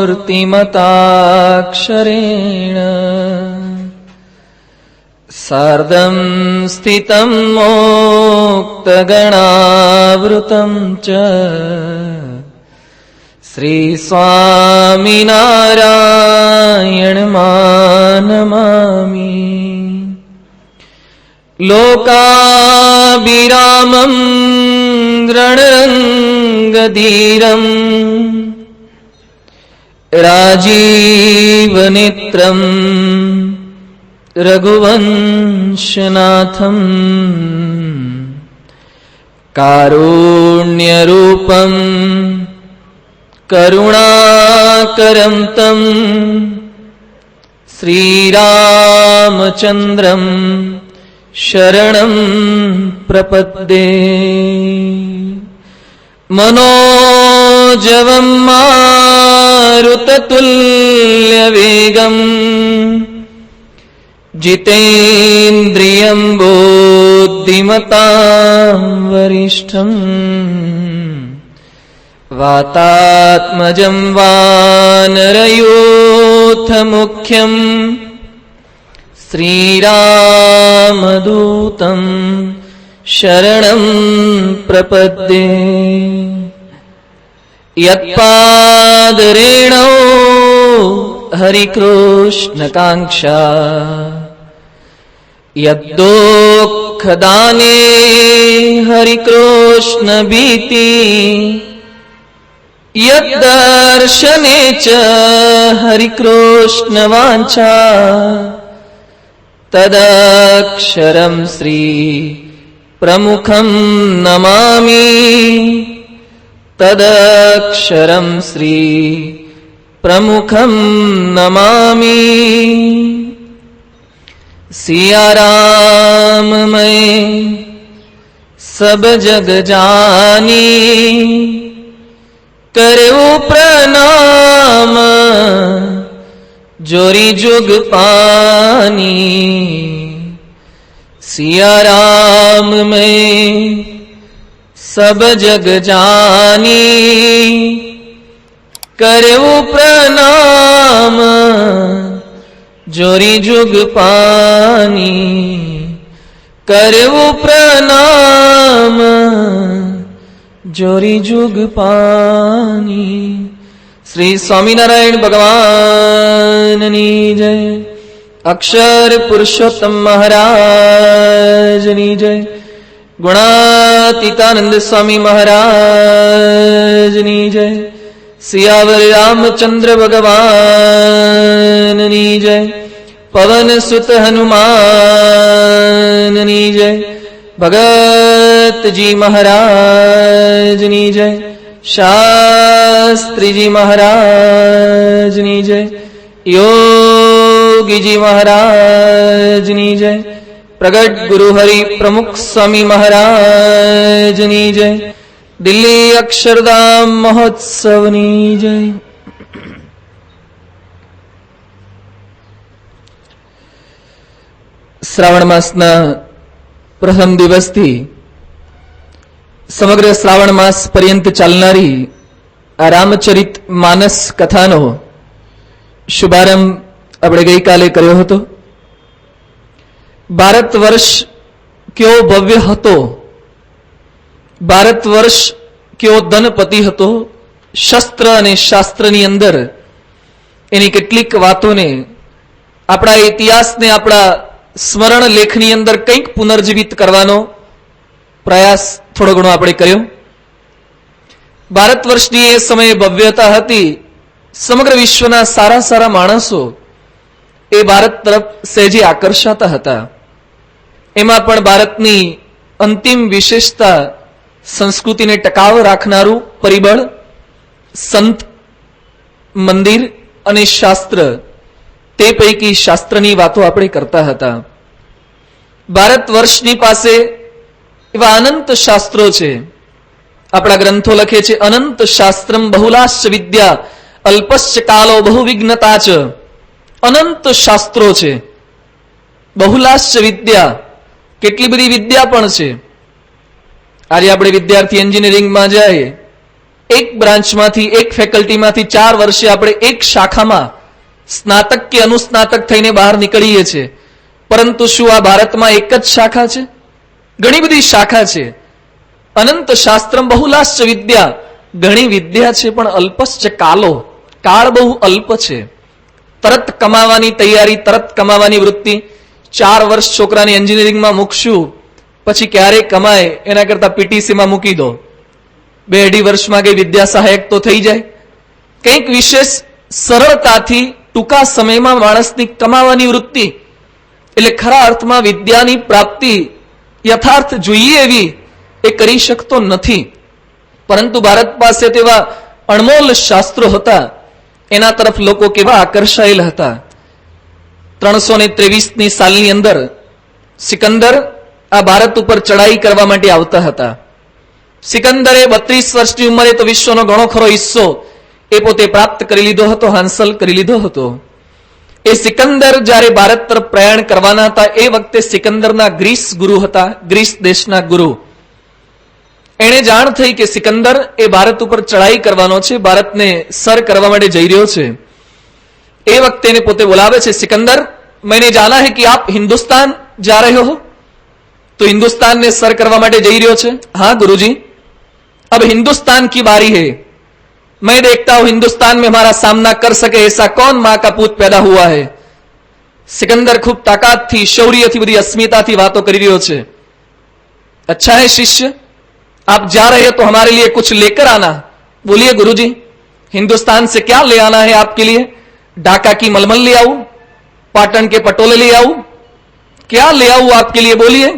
मूर्तिमताक्षरेण सार्धं स्थितं मोक्तगणावृतं च श्रीस्वामिनारायणमानमामि। लोकाभिरामं रणरङ्गधीरम् राजीवनेत्रम् रघुवंशनाथम् कारुण्यरूपम् करुणाकरं तं श्रीरामचन्द्रं शरणं प्रपद्ये। मनोजवं मारुततुल्यवेगम् जितेन्द्रियं बुद्धिमतां वरिष्ठम् वातात्मजं वानरयूथमुख्यम् श्रीरामदूतं शरणं प्रपद्ये। यत्पादरेणौ हरिकृष्णकाङ्क्षा यद्दुःखदाने हरिकृष्णभीति यद्दर्शने च हरिकृष्णवाञ्छा तदक्षरं श्री प्रमुखं नमामि तदक्षरं श्री प्रमुखं नमामि। सिया राम मैं सब जग जानी करऊ प्रणाम जोरी जुग पानी। सिया राम में सब जग जानी करऊ प्रणाम जोरी जुग पानी करऊ प्रणाम जोरी जुग पानी। श्री स्वामीनारायण भगवाननी जय। अक्षर पुरुषोत्तम महाराजनी जय। गुणातीतानंद स्वामी महाराजनी जय। सियावर रामचंद्र भगवाननी जय। पवन सुत हनुमाननी जय। भगत जी महाराजनी जय। शास्त्री जी महाराजनी जय। योगी जी महाराजनी जय। प्रगट गुरु हरि प्रमुख स्वामी महाराजनी जय। दिल्ली अक्षरधाम महोत्सवनी जय। श्रावण मासना प्रथम दिवसथी समग्र श्रावण मास पर्यंत चालनारी आ रामचरित मानस कथानो शुभारंभ આપણે ગઈકાલે કર્યો હતો। ભારત વર્ષ કેવો ભવ્ય હતો, ભારત વર્ષ કેવો ધનપતિ હતો। શસ્ત્ર અને શાસ્ત્રની અંદર એની કેટલીક વાતોને આપણા ઇતિહાસને આપણા સ્મરણ લેખની અંદર કંઈક પુનર્જીવિત કરવાનો પ્રયાસ થોડો ઘણો આપણે કર્યો। ભારત વર્ષની એ સમયે ભવ્યતા હતી। સમગ્ર વિશ્વના સારા સારા માણસો એ ભારત તરફ સહેજે આકર્ષાતા હતા। એમાં પણ ભારતની અંતિમ વિશેષતા સંસ્કૃતિને ટકાવ રાખનારું પરિબળ સંત, મંદિર અને શાસ્ત્ર, તે પૈકી શાસ્ત્રની વાતો આપણે કરતા હતા। ભારત વર્ષની પાસે એવા અનંત શાસ્ત્રો છે। આપણા ગ્રંથો લખે છે અનંત શાસ્ત્રમ બહુલાશ્ચ વિદ્યા અલ્પશ્ચ કાલો બહુ વિઘ્નતા ચ। અનંત શાસ્ત્રો છે, બહુલાશ્ચ વિદ્યા, કેટલી બધી વિદ્યા પણ છે। આજે આપણે વિદ્યાર્થી એન્જિનિયરિંગમાં જાય એક બ્રાન્ચમાંથી, એક ફેકલ્ટીમાંથી 4 વર્ષે આપણે એક શાખામાં સ્નાતક કે અનુસ્નાતક થઈને બહાર નીકળીએ છીએ. પરંતુ શું આ ભારતમાં એક જ શાખા છે? ઘણી બધી શાખા છે. અનંત શાસ્ત્રમ બહુલાશ્ચ વિદ્યા, ઘણી વિદ્યા છે પણ અલ્પશ્ચ કાલો, કાળ બહુ અલ્પ છે. તરત કમાવાની તૈયારી, તરત કમાવાની વૃત્તિ. 4 વર્ષ છોકરાને એન્જિનિયરિંગમાં મૂકશું, પછી ક્યારે કમાય એના કરતા પીટીસીમાં મૂકી દો. 2-2.5 વર્ષમાં કઈ વિદ્યા સહાયક તો થઈ જાય. કંઈક વિશેષ સરળતાથી ટૂંકા સમયમાં માણસની કમાવાની વૃત્તિ, એટલે ખરા અર્થમાં વિદ્યાની પ્રાપ્તિ યથાર્થ જોઈએ એવી એ કરી શકતો નથી. પરંતુ ભારત પાસે તેવા અણમોલ શાસ્ત્રો હતા, એના તરફ લોકો કેવા આકર્ષાયેલા હતા. 323ની સાલની અંદર સિકંદર આ ભારત ઉપર ચડાઈ કરવા માટે આવતા હતા. સિકંદરે 32 વર્ષની ઉંમરે તો વિશ્વનો ઘણો ખરો હિસ્સો એ પોતે પ્રાપ્ત કરી લીધો હતો, હાંસલ કરી લીધો હતો. એ સિકંદર જ્યારે ભારત તરફ પ્રયાણ કરવાના હતા એ વખતે સિકંદરના ગ્રીસ ગુરુ હતા, ગ્રીસ દેશના ગુરુ. એને જાણ થઈ કે સિકંદર એ ભારત ઉપર ચડાઈ કરવાનો છે, ભારતને સર કરવા માટે જઈ રહ્યો છે. એ વખતે એને પોતે બોલાવે છે, સિકંદર मैंने जाना है कि आप हिंदुस्तान जा रहे हो. तो हिंदुस्तान ने सर करवा માટે જઈ રહ્યો છે. हाँ गुरुजी, अब हिंदुस्तान की बारी है. मैं देखता हूं हिंदुस्तान में हमारा सामना कर सके ऐसा कौन मां का पूत पैदा हुआ है. सिकंदर खूब ताकतથી, शौर्यથી, બધી अस्मिताથી વાતો કરી રહ્યો છે. अच्छा है शिष्य, आप जा रहे हो तो हमारे लिए कुछ लेकर आना. बोलिए गुरुजी, हिंदुस्तान से क्या ले आना है आपके लिए? ढाका की मलमल ले आऊं, पाटन के पटोले ले आऊं, क्या ले आऊं आपके लिए? बोलिए.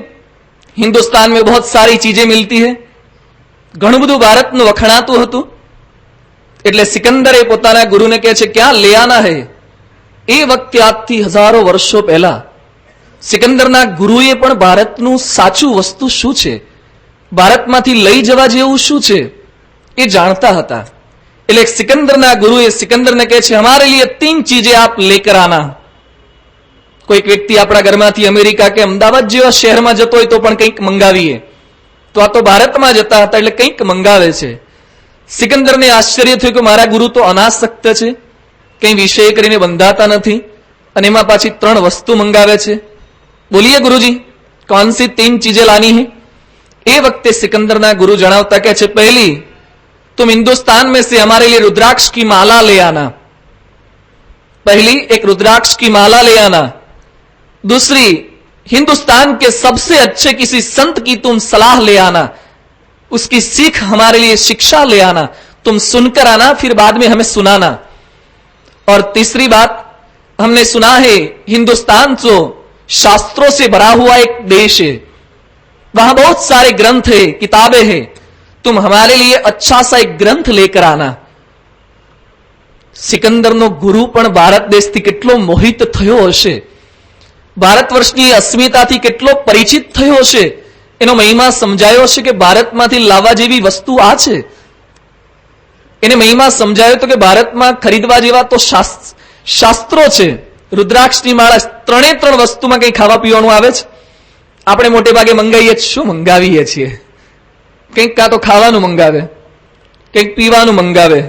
हिंदुस्तान में बहुत सारी चीजें मिलती है. ઘણું બધું ભારતનું વખણાતું હતું. એટલે સિકંદરે પોતાના ગુરુને કહે છે ક્યાં લે આના હે. એ વખતે આજથી હજારો વર્ષો પહેલા સિકંદરના ગુરુએ પણ ભારતનું સાચું વસ્તુ શું છે, ભારતમાંથી લઈ જવા જેવું શું છે એ જાણતા હતા. એટલે સિકંદરના ગુરુએ સિકંદરને કહે છે હમારે લીએ 3 ચીजें આપ લેકર આના. કોઈક વ્યક્તિ આપણા ઘરમાંથી અમેરિકા કે અમદાવાદ જેવા શહેરમાં જતો હોય તો પણ કંઈક મંગાવીએ, તો આ તો ભારતમાં જતા હતા એટલે કંઈક મંગાવે છે. સિકંદરને આશ્ચર્ય થયું કે મારા ગુરુ તો અનાસક્ત છે, કંઈ વિષય કરીને બંધાતા નથી, અને એમાં પાછી 3 વસ્તુ મંગાવે છે. બોલીએ ગુરુજી, कौन सी 3 चीजें लानी है? એ વખતે સિકંદરના ગુરુ જણાવતા કહે છે, પહેલી, तुम हिंदुस्तान में से हमारे लिए रुद्राक्ष की माला ले आना. पहली, एक रुद्राक्ष की माला ले आना. दूसरी, हिंदुस्तान के सबसे अच्छे किसी संत की तुम सलाह ले आना, उसकी सीख हमारे लिए शिक्षा ले आना. तुम सुनकर आना, फिर बाद में हमें सुनाना. और तीसरी बात, हमने सुना है हिंदुस्तान तो शास्त्रों से भरा हुआ एक देश है, वहां बहुत सारे ग्रंथ है, किताबें हैं. तुम हमारे लिए अच्छा सा एक ग्रंथ लेकर आना. સિકંદરનો ગુરુ પણ ભારત દેશથી કેટલો મોહિત થયો હશે, ભારત વર્ષની અસ્મિતાથી કેટલો પરિચિત થયો હશે, એનો મહિમા સમજાયો હશે કે ભારતમાંથી લાવવા જેવી વસ્તુ આ છે. એને મહિમા સમજાયો તો કે ભારતમાં ખરીદવા જેવા તો શાસ્ત્રો છે. રુદ્રાક્ષની માળા, 3 વસ્તુમાં કંઈ ખાવા પીવાનું આવે છે? આપણે મોટે ભાગે મંગાવીએ, શું મંગાવીએ છીએ? કંઈક કાં તો ખાવાનું મંગાવે, કંઈક પીવાનું મંગાવે,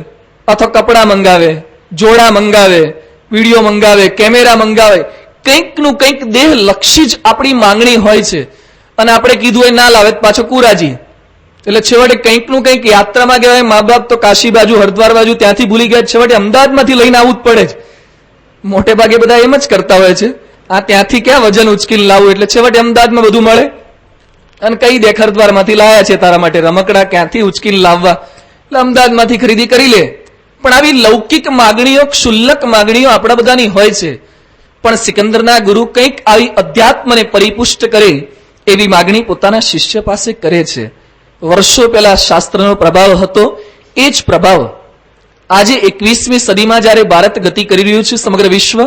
અથવા કપડાં મંગાવે, જોડા મંગાવે, વિડીયો મંગાવે, કેમેરા મંગાવે. કંઈકનું કંઈક દેહ લક્ષી જ આપણી માંગણી હોય છે, અને આપણે કીધું એ ના લાવે પાછો કુરાજી. એટલે છેવટે કંઈકનું કંઈક યાત્રામાં કહેવાય, મા બાપ તો કાશી બાજુ, હરિદ્વાર બાજુ ત્યાંથી ભૂલી ગયા, છેવટે અમદાવાદમાંથી લઈને આવવું જ પડે છે. મોટે ભાગે બધા એમ જ કરતા હોય છે, આ ત્યાંથી ક્યાં વજન ઉચકીને લાવવું, એટલે છેવટે અમદાવાદમાં બધું મળે, અને કઈ દે હરિદ્વારમાંથી લાયા છે તારા માટે રમકડા, ક્યાંથી ઉચકીને લાવવા, એટલે અમદાવાદમાંથી ખરીદી કરી લે. પણ આવી લૌકિક માગણીઓ, ક્ષુલ્લક માગણીઓ આપણા બધાની હોય છે. પણ સિકંદરના ગુરુ કંઈક આવી અધ્યાત્મને પરિપુષ્ટ કરે એવી માગણી પોતાના શિષ્ય પાસે કરે છે. વર્ષો પહેલા શાસ્ત્રનો પ્રભાવ હતો, એ જ પ્રભાવ આજે 21મી સદીમાં જ્યારે ભારત ગતિ કરી રહ્યું છે, સમગ્ર વિશ્વ,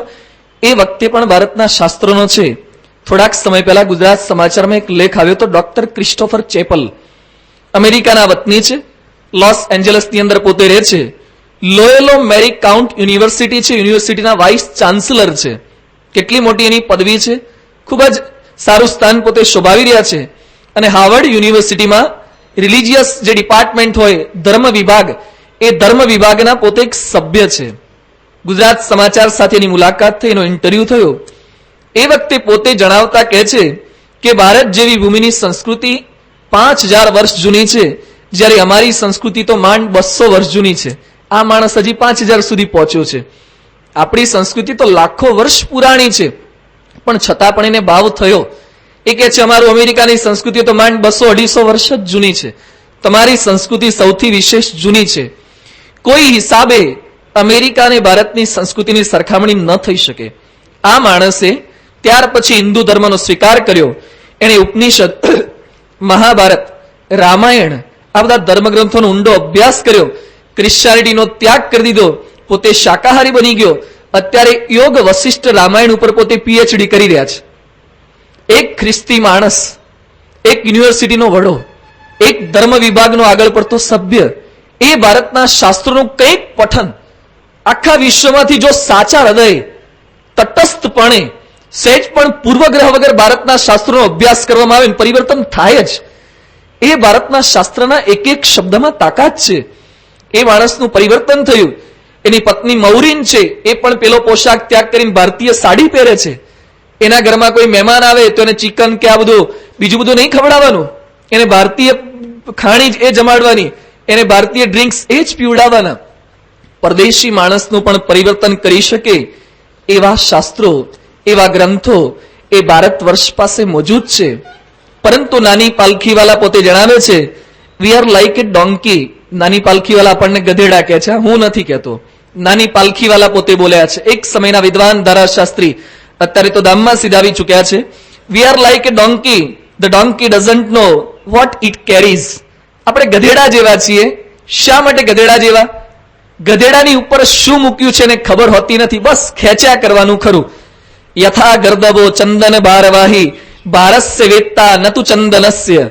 એ વખતે પણ ભારતના શાસ્ત્રોનો છે. થોડાક સમય પહેલા ગુજરાત સમાચારમાં એક લેખ આવ્યો તો ડોક્ટર ક્રિસ્ટોફર ચેપલ, અમેરિકાના વતની છે, લોસ એન્જલસની અંદર પોતે રહે છે. લોયલો મેરી કાઉન્ટ યુનિવર્સિટી છે, યુનિવર્સિટીના વાઇસ ચાન્સલર છે. કેટલી મોટી એની પદવી છે, ખૂબ જ સારું સ્થાન પોતે શોભાવી રહ્યા છે. અને હાર્વર્ડ યુનિવર્સિટીમાં રિલિજિયસ જે ડિપાર્ટમેન્ટ હોય ધર્મ વિભાગ, એ ધર્મ વિભાગના પોતે એક સભ્ય છે. ગુજરાત સમાચાર સાથેની મુલાકાત થઈ, એનો ઇન્ટરવ્યુ થયો. એ વખતે પોતે જણાવતા કહે છે કે ભારત જેવી ભૂમિની સંસ્કૃતિ 5000 વર્ષ જૂની છે, જ્યારે અમારી સંસ્કૃતિ તો માંડ 200 વર્ષ જૂની છે. આ માણસ હજી 5000 સુધી પહોંચ્યો છે. આપણી સંસ્કૃતિ તો લાખો વર્ષ પુરાણી છે, પણ છતાં પણ એને ભાવ થયો. એ કહે છે અમારું અમેરિકાની સંસ્કૃતિ તો માંડ 200-250 વર્ષ જ જૂની છે, તમારી સંસ્કૃતિ સૌથી વિશેષ જૂની છે. કોઈ હિસાબે અમેરિકા અને ભારતની સંસ્કૃતિની સરખામણી ન થઈ શકે. આ માણસે ત્યાર પછી હિન્દુ ધર્મનો સ્વીકાર કર્યો. એણે ઉપનિષદ, મહાભારત, રામાયણ આ બધા ધર્મગ્રંથોનો ઊંડો અભ્યાસ કર્યો. ક્રિશ્ચિયાનિટીનો ત્યાગ કરી દીધો, પોતે શાકાહારી બની ગયો. અત્યારે યોગ વશિષ્ઠ રામાયણ ઉપર પોતે પીએચડી કરી રહ્યા છે. એક ખ્રિસ્તી માણસ, એક યુનિવર્સિટીનો વડો, એક ધર્મ વિભાગનો આગળ પડતો સભ્ય, એ ભારતના શાસ્ત્રોનું કંઈક પઠન આખા વિશ્વમાંથી જો સાચા હૃદય તટસ્થપણે સહેજ પણ પૂર્વગ્રહ વગર ભારતના શાસ્ત્રોનો અભ્યાસ કરવામાં આવે, પરિવર્તન થાય જ. એ ભારતના શાસ્ત્રના એક એક શબ્દમાં તાકાત છે. એ માણસનું પરિવર્તન થયું. એની પત્ની મૌરીન છે, એ પણ પેલો પોશાક ત્યાગ કરીને ભારતીય સાડી પહેરે છે. એના ઘરમાં કોઈ મહેમાન આવે તો એને ચિકન કે આ બધું બીજું બધું નહીં ખવડાવવાનું, એને ભારતીય ખાણી જ એ જમાડવાની, એને ભારતીય ડ્રિંક્સ એ જ પીવડાવવાના. પરદેશી માણસનું પણ પરિવર્તન કરી શકે એવા શાસ્ત્રો, એવા ગ્રંથો એ ભારત વર્ષ પાસે મોજૂદ છે. પરંતુ નાની પાલખીવાલા પોતે જણાવે છે we are like A donkey. નાની પાલખીવાલા આપણને ગધેડા કહે છે, હું નથી કહેતો. નાની પાલખીવાલા પોતે બોલ્યા છે. એક સમયના વિદ્વાન ધારાશાસ્ત્રી, અત્યારે તો ધામમાં સીધાવી ચૂક્યા છે. We are like A donkey, the donkey doesn't know what it carries. આપણે ગધેડા જેવા છીએ. શા માટે ગધેડા જેવા? ગધેડાની ઉપર શું મૂક્યું છે એને ખબર હોતી નથી, બસ ખેંચ્યા કરવાનું ખરું. યથા ગર્દભો ચંદન ભારવાહી ભારસ્ય વેત્તા નતુ ચંદનસ્ય.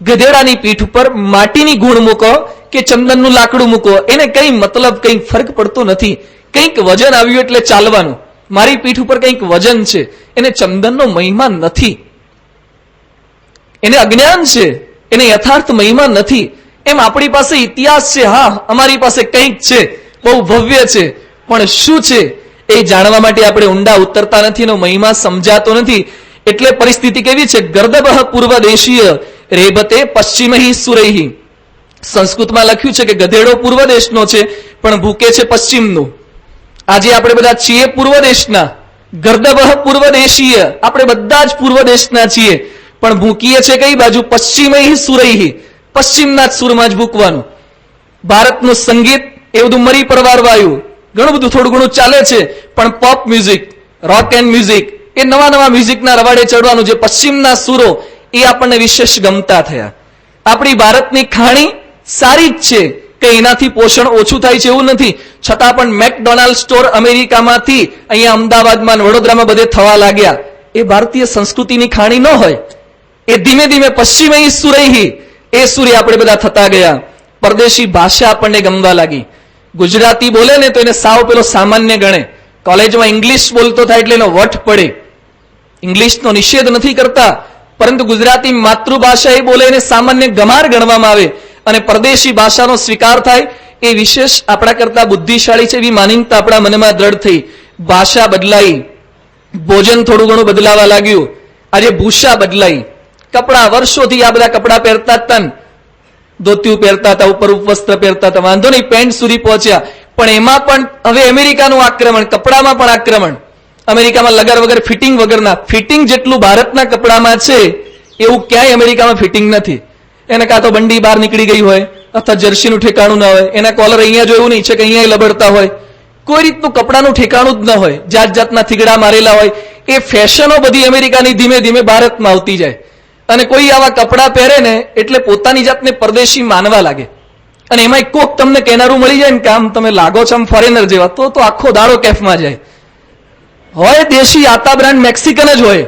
ગધેડાની પીઠ ઉપર માટીની ગુણ મૂકો કે ચંદનનું લાકડું મૂકો, એને કઈ મતલબ, કઈ ફરક પડતો નથી. કંઈક વજન આવ્યું એટલે ચાલવાનું. મારી પીઠ ઉપર કંઈક વજન છે, એને ચંદનનો મહિમા નથી, એને અજ્ઞાન છે, એને યથાર્થ મહિમા નથી. એમ આપણી પાસે ઇતિહાસ છે, હા અમારી પાસે કંઈક છે, બહુ ભવ્ય છે, પણ શું છે એ જાણવા માટે આપણે ઊંડા ઉતરતા નથી, એનો મહિમા સમજાતો નથી. એટલે પરિસ્થિતિ કેવી છે? ગર્દભ પૂર્વ દેશીય રેબતે પશ્ચિમહી સુરૈહી. સંસ્કૃતમાં લખ્યું છે કે ગધેડો પૂર્વ દેશનો છે પણ ભૂકે છે પશ્ચિમનું. આજે આપણે બધા છીએ પૂર્વ દેશના. ગર્દભ પૂર્વ દેશીય, આપણે બધા જ પૂર્વ દેશના છીએ, પણ ભૂકીએ છે કઈ બાજુ? પશ્ચિમહી સુરૈહી, પશ્ચિમના જ સુરમાં જ ભૂકવાનું. ભારતનું સંગીત એ બધું મરી પરવાર વાયું, ઘણું બધું થોડું ઘણું ચાલે છે, પણ pop music, rock and music, એ નવા નવા મ્યુઝિકના રવાડે ચડવાનું. જે પશ્ચિમના સુરો એ આપણને વિશેષ ગમતા થયા. આપણી ભારતની ખાણી સારી જ છે, કે એનાથી પોષણ ઓછું થાય છે એવું નથી, છતાં પણ મેકડોનાલ્ડ સ્ટોર અમેરિકામાંથી અહીંયા અમદાવાદમાં, વડોદરામાં બધે થવા લાગ્યા. એ ભારતીય સંસ્કૃતિની ખાણી ન હોય. એ ધીમે ધીમે પશ્ચિમઈ સુરૈહી, એ સૂર્ય આપણે બધા થતા ગયા. પરદેશી ભાષા આપણને ગમવા લાગી. ગુજરાતી બોલે ને તો એને સાવ પેલો સામાન્ય ગણે. કોલેજમાં ઇંગ્લિશ બોલતો થાય એટલે એનો વટ પડે. ઇંગ્લિશનો નિષેધ નથી કરતા, પરંતુ ગુજરાતી માતૃભાષા એ બોલે એને સામાન્ય ગમાર ગણવામાં આવે. અને પરદેશી ભાષાનો સ્વીકાર થાય એ વિશેષ આપણા કરતા બુદ્ધિશાળી છે એવી માનીતા આપણા મનમાં દ્રઢ થઈ. ભાષા બદલાઈ, ભોજન થોડું ઘણું બદલાવા લાગ્યું. આજે ભૂષા બદલાઈ. કપડા, વર્ષોથી આ બધા કપડા પહેરતા હતા, ધોતિયું પહેરતા હતા, ઉપર ઉપવસ્ત્ર પહેરતા હતા, વાંધો નહીં, પેન્ટ સુધી પહોંચ્યા. પણ એમાં પણ હવે અમેરિકાનું આક્રમણ, કપડામાં પણ આક્રમણ. અમેરિકામાં લગાર વગર, ફિટિંગ વગરના. ફિટિંગ જેટલું ભારતના કપડામાં છે એવું ક્યાંય અમેરિકામાં ફિટિંગ નથી. એને કાં તો બંડી બહાર નીકળી ગઈ હોય, અથવા જર્સીનું ઠેકાણું ના હોય, એના કોલર અહીંયા જો એવું નહીં છે કે અહીંયા લબડતા હોય, કોઈ રીતનું કપડાનું ઠેકાણું જ ન હોય, જાત જાતના થીગડા મારેલા હોય. એ ફેશનો બધી અમેરિકાની ધીમે ધીમે ભારતમાં આવતી જાય. અને કોઈ આવા કપડા પહેરે ને એટલે પોતાની જાતને પરદેશી માનવા લાગે. અને એમાં કોક તમને કહેનારું મળી જાય ને કે આમ તમે લાગો છો આમ ફોરેનર જેવા, તો આખો દાડો કેફમાં જાય. હોય દેશી આતા બ્રાન્ડ મેક્સિકન જ હોય,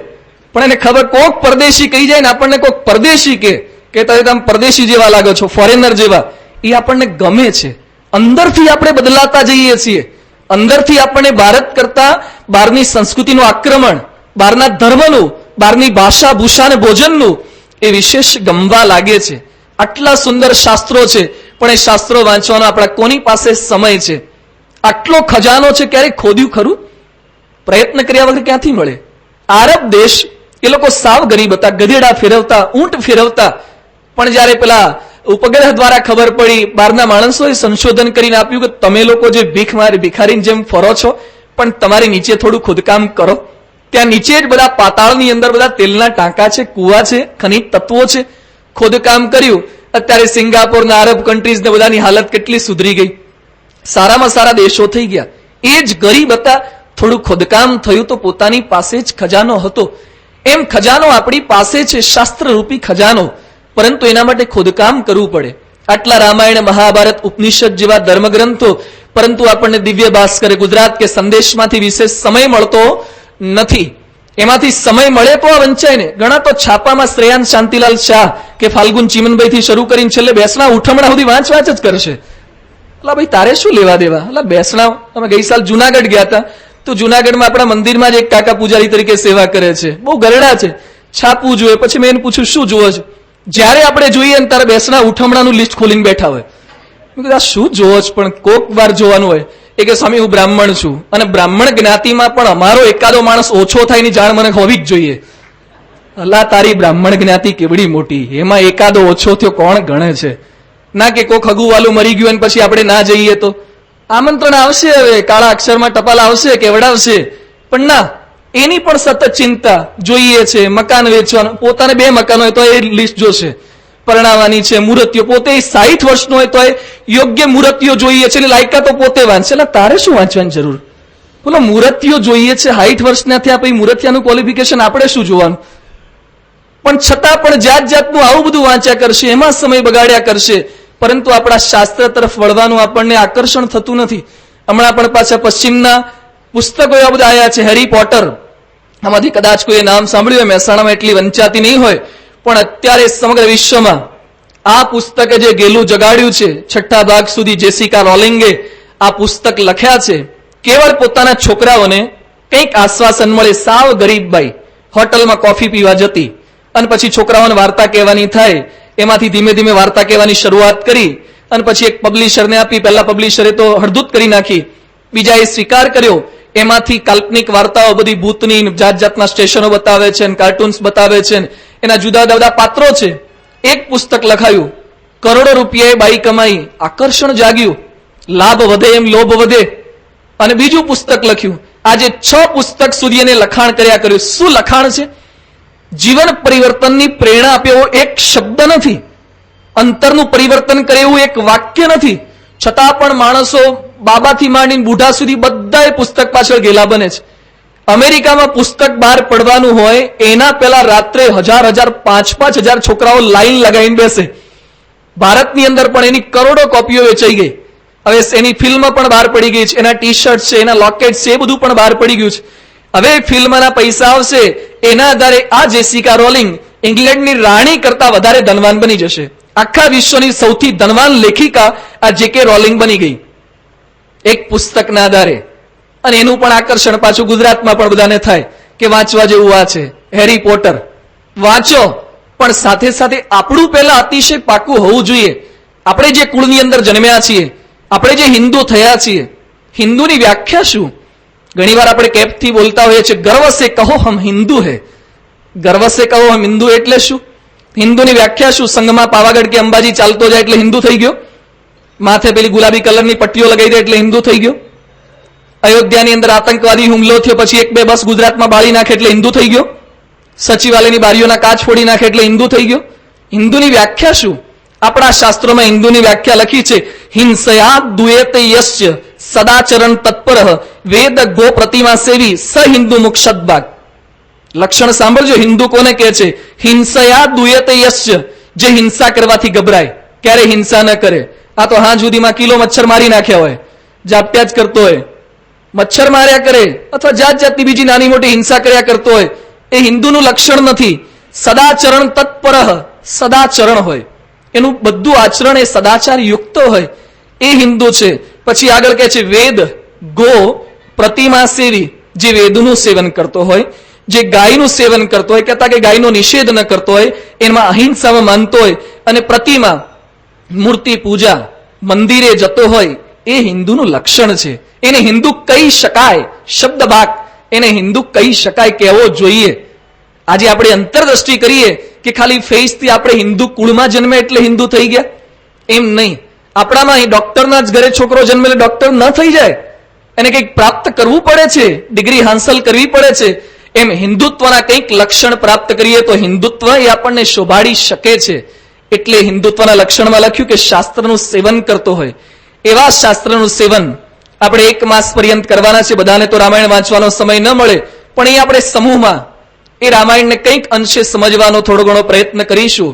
પણ એને ખબર કોક પરદેશી કહી જાય ને આપણને કોક પરદેશી કે તમે પરદેશી જેવા લાગો છો, ફોરેનર જેવા, એ આપણને ગમે છે. અંદરથી આપણે બદલાતા જઈએ છીએ. અંદરથી આપણને ભારત કરતા બહારની સંસ્કૃતિનું આક્રમણ, બહારના ધર્મનું, બહારની ભાષા, ભૂષા અને ભોજનનું એ વિશેષ ગમવા લાગે છે. આટલા સુંદર શાસ્ત્રો છે, પણ એ શાસ્ત્રો વાંચવાનો આપણા કોની પાસે સમય છે? આટલો ખજાનો છે, ક્યારેય ખોદ્યું ખરું? પ્રયત્ન કર્યા વગર ક્યાંથી મળે? આરબ દેશ, એ લોકો સાવ ગરીબ હતા, ગધેડા ફેરવતા, ઊંટ ફેરવતા. પણ જયારે પેલા ઉપગ્રહ દ્વારા ખબર પડી, બહારના માણસોએ સંશોધન કરીને આપ્યું કે તમે લોકો જે ભિખારીની જેમ ફરો છો, પણ તમારી નીચે થોડું ખોદકામ કરો. ત્યાં નીચે જ બધા પાતાળની અંદર બધા તેલના ટાંકા છે, કુવા છે, ખનિજ તત્વો છે. ખોદકામ કર્યું. અત્યારે સિંગાપોરના અરબ કન્ટ્રીઝ ને બધાની હાલત કેટલી સુધરી ગઈ, સારામાં સારા દેશો થઈ ગયા. એ જ ગરીબ હતા, થોડું ખોદકામ થયું તો પોતાની પાસે જ ખજાનો હતો. એમ ખજાનો આપણી પાસે છે, શાસ્ત્રરૂપી ખજાનો, પરંતુ એના માટે ખોદકામ કરવું પડે. આટલા રામાયણ, મહાભારત, ઉપનિષદ જેવા ધર્મગ્રંથો, પરંતુ આપણને દિવ્ય ભાસ્કર, ગુજરાત કે સંદેશમાંથી વિશેષ સમય મળતો નથી. એમાંથી સમય મળે તો આ વંચાય ને. ઘણા તો છાપામાં શ્રેયાંશ શાંતિલાલ શાહ કે ફાલ્ગુન ચીમનભાઈ થી શરૂ કરીને છેલ્લે બેસણા ઉઠમણા સુધી વાંચ જ કરશે. એટલે ભાઈ તારે શું લેવા દેવા? એટલે બેસણા, અમે ગઈ સાલ જુનાગઢ ગયા હતા, તો જુનાગઢમાં આપણા મંદિરમાં જ એક કાકા પૂજારી તરીકે સેવા કરે છે, બહુ ગરડા છે. છાપવું જોઈએ. પછી મેં એને પૂછ્યું શું જોવો છો? જયારે આપણે જોઈએ ને તારે બેસણા ઉઠમણાનું લિસ્ટ ખોલીને બેઠા હોય. મેં કીધું આ શું જોવો છો? પણ કોક વાર જોવાનું હોય. એ કે સ્વામી હું બ્રાહ્મણ છું, અને બ્રાહ્મણ જ્ઞાતિમાં પણ અમારો એકાદો માણસ ઓછો થાય ની જાણ મને હોવી જ જોઈએ. અલ્લા તારી બ્રાહ્મણ જ્ઞાતિ કેવડી મોટી, એમાં એકાદો ઓછો થયો કોણ ગણે છે? ના કે કોક હગુવાલું મરી ગયું અને પછી આપણે ના જઈએ તો આમંત્રણ આવશે, હવે કાળા અક્ષરમાં ટપાલ આવશે, કેવડાવશે, પણ ના, એની પણ સતત ચિંતા. જોઈએ છે મકાન વેચવાનું, પોતાને 2 મકાન હોય તો એ લિસ્ટ જોશે. પરણાવાની છે, મુહૂર્તિયો, પોતે 60 વર્ષનો હોય તો યોગ્ય મુહૂર્તિયો જોઈએ છે, લાયકા તો પોતે વાંચે. એટલે તારે શું વાંચવાની જરૂર? બોલો મુહૂર્તિયો જોઈએ છે, 60 વર્ષના થયા પછી મુહૂર્તિયાનું ક્વોલિફિકેશન આપણે શું જોવાનું? પણ છતાં પણ જાત જાતનું આવું બધું વાંચ્યા કરશે, એમાં સમય બગાડ્યા કરશે, પરંતુ આપણા શાસ્ત્ર તરફ વળવાનું આપણને આકર્ષણ થતું નથી. હમણાં પણ પાછા પશ્ચિમના પુસ્તકો એવા બધા આવ્યા છે, હેરી પોટર. આમાંથી કદાચ કોઈ નામ સાંભળ્યું હોય, મહેસાણામાં એટલી વંચાતી નહીં હોય, પણ અત્યારે સમગ્ર વિશ્વમાં આ પુસ્તકે જે ગેલું જગાડ્યું છે, 6ઠ્ઠા ભાગ સુધી જેસિકા રોલિંગે આ પુસ્તક લખ્યા છે. કેવળ પોતાના છોકરાઓને કંઈક આશ્વાસન મળે. સાવ ગરીબ બાઈ હોટલમાં કોફી પીવા જતી, અને પછી છોકરાઓને વાર્તા કહેવાની થાય. એમાંથી ધીમે ધીમે વાર્તા કહેવાની શરૂઆત કરી, અને પછી એક પબ્લિશરને આપી. પહેલા પબ્લિશરે તો હળદૂત કરી નાખી, બીજાએ સ્વીકાર કર્યો. એમાંથી કાલ્પનિક વાર્તાઓ બધી ભૂતની, જાત જાતના સ્ટેશનો બતાવે છે, કાર્ટૂન્સ બતાવે છે, એના જુદા જુદા પાત્રો છે. એક પુસ્તક લખાયું, કરોડો રૂપિયાએ બાઈ કમાઈ, આકર્ષણ જાગ્યું, લાભ વધે એમ લોભ વધે. અને બીજું પુસ્તક લખ્યું. આજે 6 પુસ્તક સુધી એને લખાણ કર્યા કર્યું. શું લખાણ છે? જીવન પરિવર્તનની પ્રેરણા આપે એવો એક શબ્દ નથી, અંતરનું પરિવર્તન કરે એવું એક વાક્ય નથી. છતાં પણ માણસો બાબાથી માંડીને બુઢા સુધી બધા પુસ્તક પાછળ ગેલા બને છે. અમેરિકામાં પુસ્તક બહાર પડવાનું હોય એના પહેલા રાત્રે 1000, 5,000 છોકરાઓ લાઈન લગાવીને બેસે. ભારતની અંદર પણ એની કરોડો કોપીઓ વેચાઈ ગઈ. હવે એની ફિલ્મ પણ બહાર પડી ગઈ છે, એના ટી શર્ટ છે, એના લોકેટ છે, એ બધું પણ બહાર પડી ગયું છે. હવે ફિલ્મના પૈસા આવશે, એના આધારે આ જેસિકા રોલિંગ ઇંગ્લેન્ડની રાણી કરતા વધારે ધનવાન બની જશે. આખા વિશ્વની સૌથી ધનવાન લેખિકા આ જેકે રોલિંગ બની ગઈ એક પુસ્તકના આધારે. અને એનું પણ આકર્ષણ પાછું ગુજરાતમાં પણ બધાને થાય કે વાંચવા જેવું આ છે, હેરી પોટર. વાંચો, પણ સાથે સાથે આપણું પહેલા અતિશય પાકું હોવું જોઈએ. આપણે જે કુળની અંદર જન્મ્યા છીએ, આપણે જે હિન્દુ થયા છીએ, હિન્દુની વ્યાખ્યા શું? ઘણીવાર આપણે કેપથી બોલતા હોઈએ છીએ, ગર્વ સે કહો હમ હિન્દુ હે. ગર્વ સે કહો હમ હિન્દુ એટલે શું? હિન્દુની વ્યાખ્યા શું? સંઘમાં પાવાગઢ કે અંબાજી ચાલતો જાય એટલે હિન્દુ થઈ ગયો? માથે પેલી ગુલાબી કલરની પટ્ટીઓ લગાવી દે એટલે હિન્દુ થઈ ગયો? અયોધ્યાની અંદર આતંકવાદી હુમલો થયો પછી 1-2 બસ ગુજરાતમાં બાળી નાખે એટલે હિન્દુ થઈ ગયો? સચિવાલયની બારીઓના કાચ ફોડી નાખે એટલે હિન્દુ થઈ ગયો? હિન્દુની વ્યાખ્યા શું? આપણા શાસ્ત્રોમાં હિન્દુની વ્યાખ્યા લખી છે, હિંસયા દુએતે યસ્ય સદાચરણ તત્પર વેદ ગો પ્રતિમા સેવી સ હિન્દુ મુક્ષદભાગ. લક્ષણ સાંભળજો, હિન્દુ કોને કહે છે? હિંસયા દુએતે યસ્ય, જે હિંસા કરવાથી ગભરાય, ક્યારે હિંસા ન કરે. આ તો હાં સુધીમાં કિલો મચ્છર મારી નાખ્યા હોય, જાપ્યા જ કરતો હોય, મચ્છર માર્યા કરે, અથવા જાત જાતની બીજી નાની મોટી હિંસા કર્યા કરતો હોય, એ હિન્દુનું લક્ષણ નથી. સદાચરણ તત્પર, સદાચરણ હોય, એનું બધું આચરણ એ સદાચાર યુક્ત હોય, એ હિન્દુ છે. પછી આગળ કહે છે વેદ ગો પ્રતિમા સેવી, જે વેદનું સેવન કરતો હોય, જે ગાયનું સેવન કરતો હોય, કહેતા કે ગાયનો નિષેધ ન કરતો હોય, એમાં અહિંસામાં માનતો હોય અને પ્રતિમા, મૂર્તિ પૂજા, મંદિરે જતો હોય, એ હિન્દુનું લક્ષણ છે. એને હિન્દુ કહી શકાય, શબ્દ બાક એને હિન્દુ કહી શકાય, કહેવો જોઈએ. આજે આપણે અંતરદ્રષ્ટિ કરીએ કે ખાલી ફેસથી આપણે હિન્દુ કુળમાં જન્મે એટલે હિન્દુ થઈ ગયા, એમ નહીં. આપણામાં ડોક્ટરના જ ઘરે છોકરો જન્મે એટલે ડોક્ટર ન થઈ જાય, એને કંઈક પ્રાપ્ત કરવું પડે છે, ડિગ્રી હાંસલ કરવી પડે છે. એમ હિન્દુત્વના કંઈક લક્ષણ પ્રાપ્ત કરીએ તો હિન્દુત્વ એ આપણને શોભાડી શકે છે. એટલે હિન્દુત્વના લક્ષણમાં લખ્યું કે શાસ્ત્રનું સેવન કરતો હોય. એવા શાસ્ત્રનું સેવન આપણે 1 માસ પર્યંત કરવાના છે. બધાને તો રામાયણ વાંચવાનો સમય ન મળે, પણ એ આપણે સમૂહમાં એ રામાયણને કંઈક અંશે સમજવાનો થોડો ઘણો પ્રયત્ન કરીશું.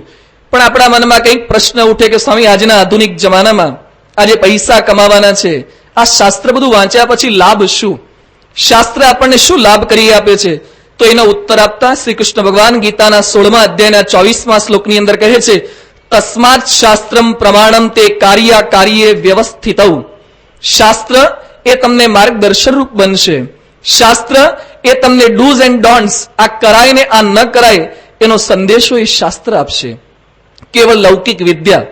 પણ આપણા મનમાં કંઈક પ્રશ્ન ઉઠે કે સ્વામી, આજના આધુનિક જમાનામાં આજે પૈસા કમાવાના છે, આ શાસ્ત્ર બધું વાંચ્યા પછી લાભ શું? શાસ્ત્ર આપણને શું લાભ કરી આપે છે? તો એનો ઉત્તર આપતા શ્રી કૃષ્ણ ભગવાન ગીતાના 16મા અધ્યાયના 24મા શ્લોકની અંદર કહે છે, તસ્માત શાસ્ત્રમ પ્રમાણમ તે કાર્યે વ્યવસ્થિત. શાસ્ત્ર એ તમને માર્ગદર્શન રૂપ બનશે. શાસ્ત્ર એ તમને ડૂઝ એન્ડ ડોન્ટ્સ, આ કરાય ને આ ન કરાય, એનો સંદેશો એ શાસ્ત્ર આપશે. કેવળ લૌકિક વિદ્યા,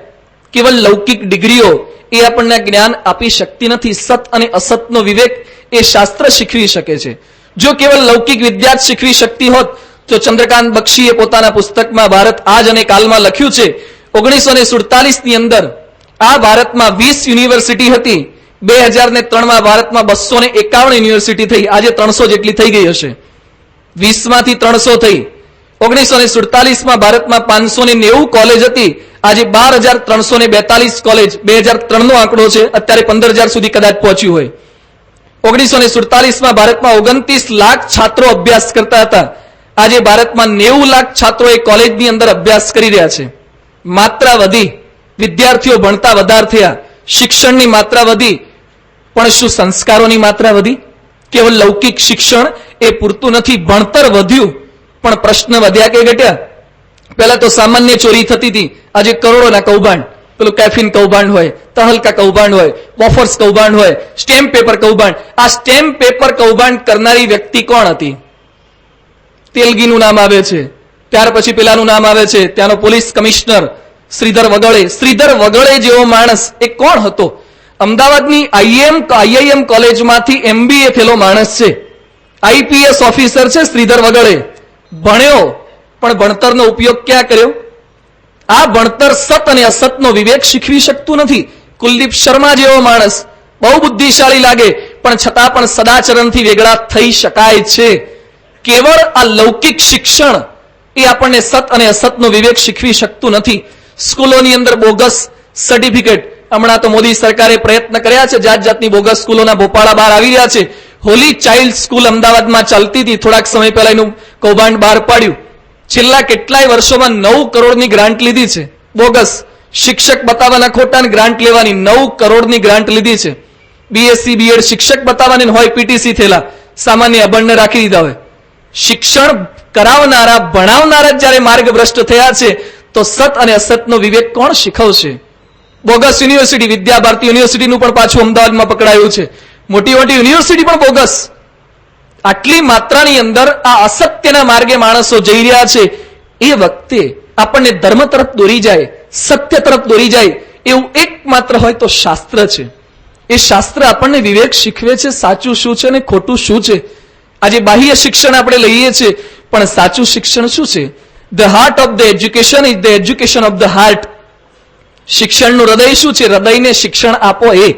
કેવળ લૌકિક ડિગ્રીઓ એ આપણને જ્ઞાન આપી શકતી નથી. સત અને અસતનો વિવેક એ શાસ્ત્ર શીખવી શકે છે. જો કેવળ લૌકિક વિદ્યા જ શીખવી શકતી હોત તો ચંદ્રકાંત બક્ષીએ પોતાના પુસ્તકમાં ભારત આજ અને કાલમાં લખ્યું છે, 1947ની અંદર આ ભારતમાં 20 યુનિવર્સિટી હતી. 2003માં ભારતમાં 251 યુનિવર્સિટી થઈ. આજે 300 જેટલી થઈ ગઈ હશે. 20 માંથી 300 થઈ. 1947માં ભારતમાં 590 કોલેજ હતી. આજે 12,342 કોલેજ. 2003નો આંકડો છે, અત્યારે 15,000 સુધી કદાચ પહોંચ્યું હોય. 1947માં ભારતમાં 29 લાખ છાત્રો અભ્યાસ કરતા હતા. આજે ભારતમાં 90 લાખ છાત્રો એ કોલેજની અંદર અભ્યાસ કરી રહ્યા છે. માત્રા વધી, વિદ્યાર્થીઓ ભણતા વધારે થયા, શિક્ષણની માત્રા વધી, પણ શું સંસ્કારોની માત્રા વધી? કેવળ લૌકિક શિક્ષણ એ પૂરતું નથી. ભણતર વધ્યું, પણ પ્રશ્ન વધ્યા કે ઘટ્યા? પહેલા તો સામાન્ય ચોરી થતી હતી, આજે કરોડોના કૌભાંડ. પેલું કેફિન કૌભાંડ હોય, તહલકા કૌભાંડ હોય, બોફર્સ કૌભાંડ હોય, સ્ટેમ્પ પેપર કૌભાંડ. આ સ્ટેમ્પ પેપર કૌભાંડ કરનારી વ્યક્તિ કોણ હતી? તેલગીનું નામ આવે છે, ત્યાર પછી પેલાનું નામ આવે છે, ત્યાંનો પોલીસ કમિશનર શ્રીધર વગળે. શ્રીધર વગળે જેવો માણસ એ કોણ હતો? અમદાવાદની આઈઆઈએમ કોલેજમાંથી MBA થયેલો માણસ છે, IPS ઓફિસર છે શ્રીધર વગળે. ભણ્યો, પણ ભણતરનો ઉપયોગ ક્યાં કર્યો? આ ભણતર સત અને અસતનો વિવેક શીખવી શકતું નથી. કુલદીપ શર્મા જેવો માણસ બહુ બુદ્ધિશાળી લાગે, પણ છતાં પણ સદાચરણથી વેગળા થઈ શકાય છે. કેવળ આ લૌકિક શિક્ષણ એ આપણને સત અને અસતનો વિવેક શીખવી શકતું નથી. સ્કૂલોની અંદર બોગસ સર્ટિફિકેટ, હમણાં તો મોદી સરકારે પ્રયત્ન કર્યા છે, જાત જાતની બોગસ સ્કૂલોના ભોપાળા બહાર આવી રહ્યા છે. હોલી ચાઇલ્ડ સ્કૂલ અમદાવાદમાં ચાલતી હતી, થોડાક સમય પહેલા એનું કૌભાંડ બહાર પાડ્યું. છેલ્લા કેટલાય વર્ષોમાં 9 કરોડની ગ્રાન્ટ લીધી છે. બોગસ શિક્ષક બતાવવાના ખોટા ગ્રાન્ટ લેવાની 9 કરોડની ગ્રાન્ટ લીધી છે. BSc BEd શિક્ષક બતાવવાની હોય, PTC થયેલા સામાન્ય અભણને રાખી દીધા હોય. શિક્ષણ કરાવનારા, ભણાવનારા જ્યારે માર્ગભ્રષ્ટ થયા છે, તો સત અને અસતનો વિવેક કોણ શીખવશે? બોગસ યુનિવર્સિટી, વિદ્યા ભારતી યુનિવર્સિટીનું પણ પાછું અમદાવાદમાં પકડાયું છે. મોટી મોટી યુનિવર્સિટી પણ બોગસ. આટલી માત્રાની અંદર આ અસત્યના માર્ગે માણસો જઈ રહ્યા છે. એ વખતે આપણને ધર્મ તરફ દોરી જાય, સત્ય તરફ દોરી જાય એવું એકમાત્ર હોય તો શાસ્ત્ર છે. એ શાસ્ત્ર આપણને વિવેક શીખવે છે, સાચું શું છે અને ખોટું શું છે. આજે બાહ્ય શિક્ષણ આપણે લઈએ છીએ, પણ સાચું શિક્ષણ શું છે? The heart of the education is the education of the heart. શિક્ષણનું હૃદય શું છે? હૃદયને શિક્ષણ આપો એ.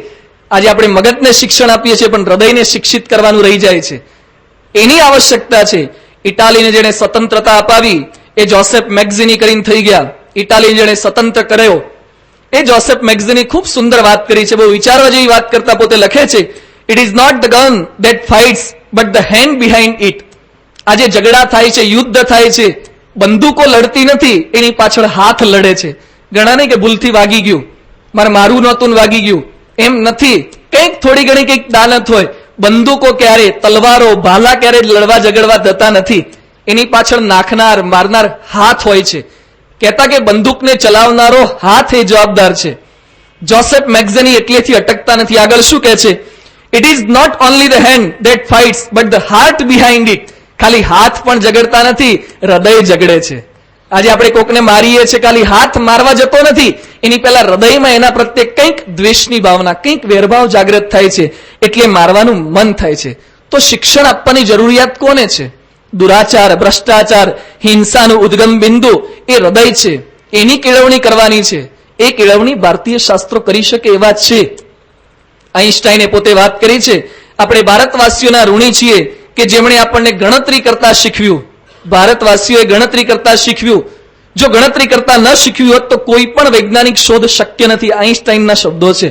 આજે આપણે મગજને શિક્ષણ આપીએ છીએ, પણ હૃદયને શિક્ષિત કરવાનું રહી જાય છે. એની આવશ્યકતા છે. ઇટાલીને જેને સ્વતંત્રતા અપાવી એ જોસેફ મેગ્ઝીની કરીને થઈ ગયા. ઇટાલીને જેને સ્વતંત્ર કર્યો એ જોસેફ મેગ્ઝીની ખૂબ સુંદર વાત કરી છે, બહુ વિચારવા જેવી વાત કરતા પોતે લખે છે, it is not the gun that fights but the hand behind it. આજે ઝઘડા થાય છે, યુદ્ધ થાય છે, બંદૂકો લડતી નથી, એની પાછળ હાથ લડે છે. ઘણા નહીં કે ભૂલથી વાગી ગયું, મારું નહોતું વાગી ગયું, એમ નથી. કંઈક થોડી ઘણી કંઈક દાનત હોય. બંદૂકો ક્યારે, તલવારો, ભાલા ક્યારે લડવા ઝઘડવા થતા નથી. એની પાછળ નાખનાર, મારનાર હાથ હોય છે. કહેતા કે બંદૂકને ચલાવનારો હાથ એ જવાબદાર છે. જોસેફ મેગ્ઝની એટલેથી અટકતા નથી. આગળ શું કહે છે? It is not only the hand that fights but the heart behind it. ખાલી હાથ પણ ઝઘડતા નથી, હૃદય ઝઘડે છે. આજે આપણે કોકને મારીએ છીએ, ખાલી હાથ મારવા જતો નથી, એની પહેલા હૃદયમાં એના પ્રત્યે કંઈક દ્વેષની ભાવના, કંઈક વેરભાવ જાગૃત થાય છે, એટલે મારવાનું મન થાય છે. તો શિક્ષણ આપવાની જરૂરિયાત કોને છે? દુરાચાર, ભ્રષ્ટાચાર, હિંસાનું ઉદ્ગમ બિંદુ એ હૃદય છે, એની કેળવણી કરવાની છે. એ કેળવણી ભારતીય શાસ્ત્રો કરી શકે એવા છે. આઈન્સ્ટાઈને પોતે વાત કરી છે, આપણે ભારતવાસીઓના ઋણી છીએ કે જેમણે આપણને ગણતરી કરતા શીખવ્યું. ભારતવાસીઓએ ગણતરી કરતા શીખવ્યું. જો ગણતરી કરતા ન શીખ્યું હોત તો કોઈ પણ વૈજ્ઞાનિક શોધ શક્ય નથી. આઈન્સ્ટાઈનના શબ્દો છે.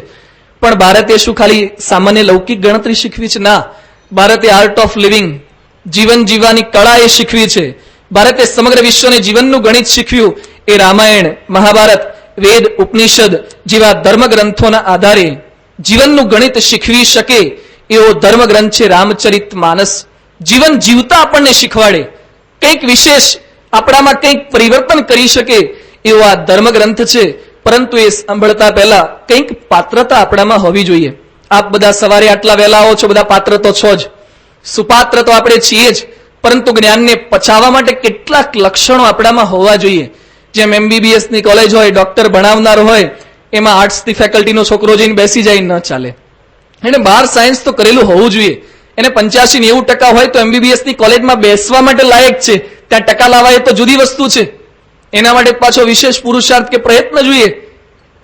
પણ ભારતે શું ખાલી સામાન્ય લૌકિક ગણતરી શીખવી છે? ના, ભારતે આર્ટ ઓફ લિવિંગ, જીવન જીવવાની કળા એ શીખવી છે. ભારતે સમગ્ર વિશ્વને જીવનનું ગણિત શીખવ્યું. એ રામાયણ, મહાભારત, વેદ, ઉપનિષદ જેવા ધર્મગ્રંથોના આધારે જીવનનું ગણિત શીખવી શકે એવો ધર્મગ્રંથ છે રામચરિત માનસ. જીવન જીવતા આપણને શીખવાડે, કંઈક વિશેષ આપણામાં કંઈક પરિવર્તન કરી શકે એવો આ ધર્મગ્રંથ છે. પરંતુ એ સાંભળતા પહેલા કંઈક પાત્રતા આપણામાં હોવી જોઈએ. આપ બધા સવારે આટલા વહેલા આવો છો, બધા પાત્ર તો છો જ, સુપાત્ર તો આપણે છીએ જ, પરંતુ જ્ઞાનને પચાવવા માટે કેટલાક લક્ષણો આપણામાં હોવા જોઈએ. જેમ MBBS ની કોલેજ હોય, ડોક્ટર ભણાવનાર હોય, એમાં આર્ટ્સની ફેકલ્ટીનો છોકરો જઈને બેસી જાય ન ચાલે. એને બહાર સાયન્સ તો કરેલું હોવું જોઈએ. એને 85-90% હોય તો MBBS ની કોલેજમાં બેસવા માટે લાયક છે. ત્યાં ટકા લાવવા એ તો જુદી વસ્તુ છે. એના માટે પાછો વિશેષ પુરુષાર્થ કે પ્રયત્ન જોઈએ.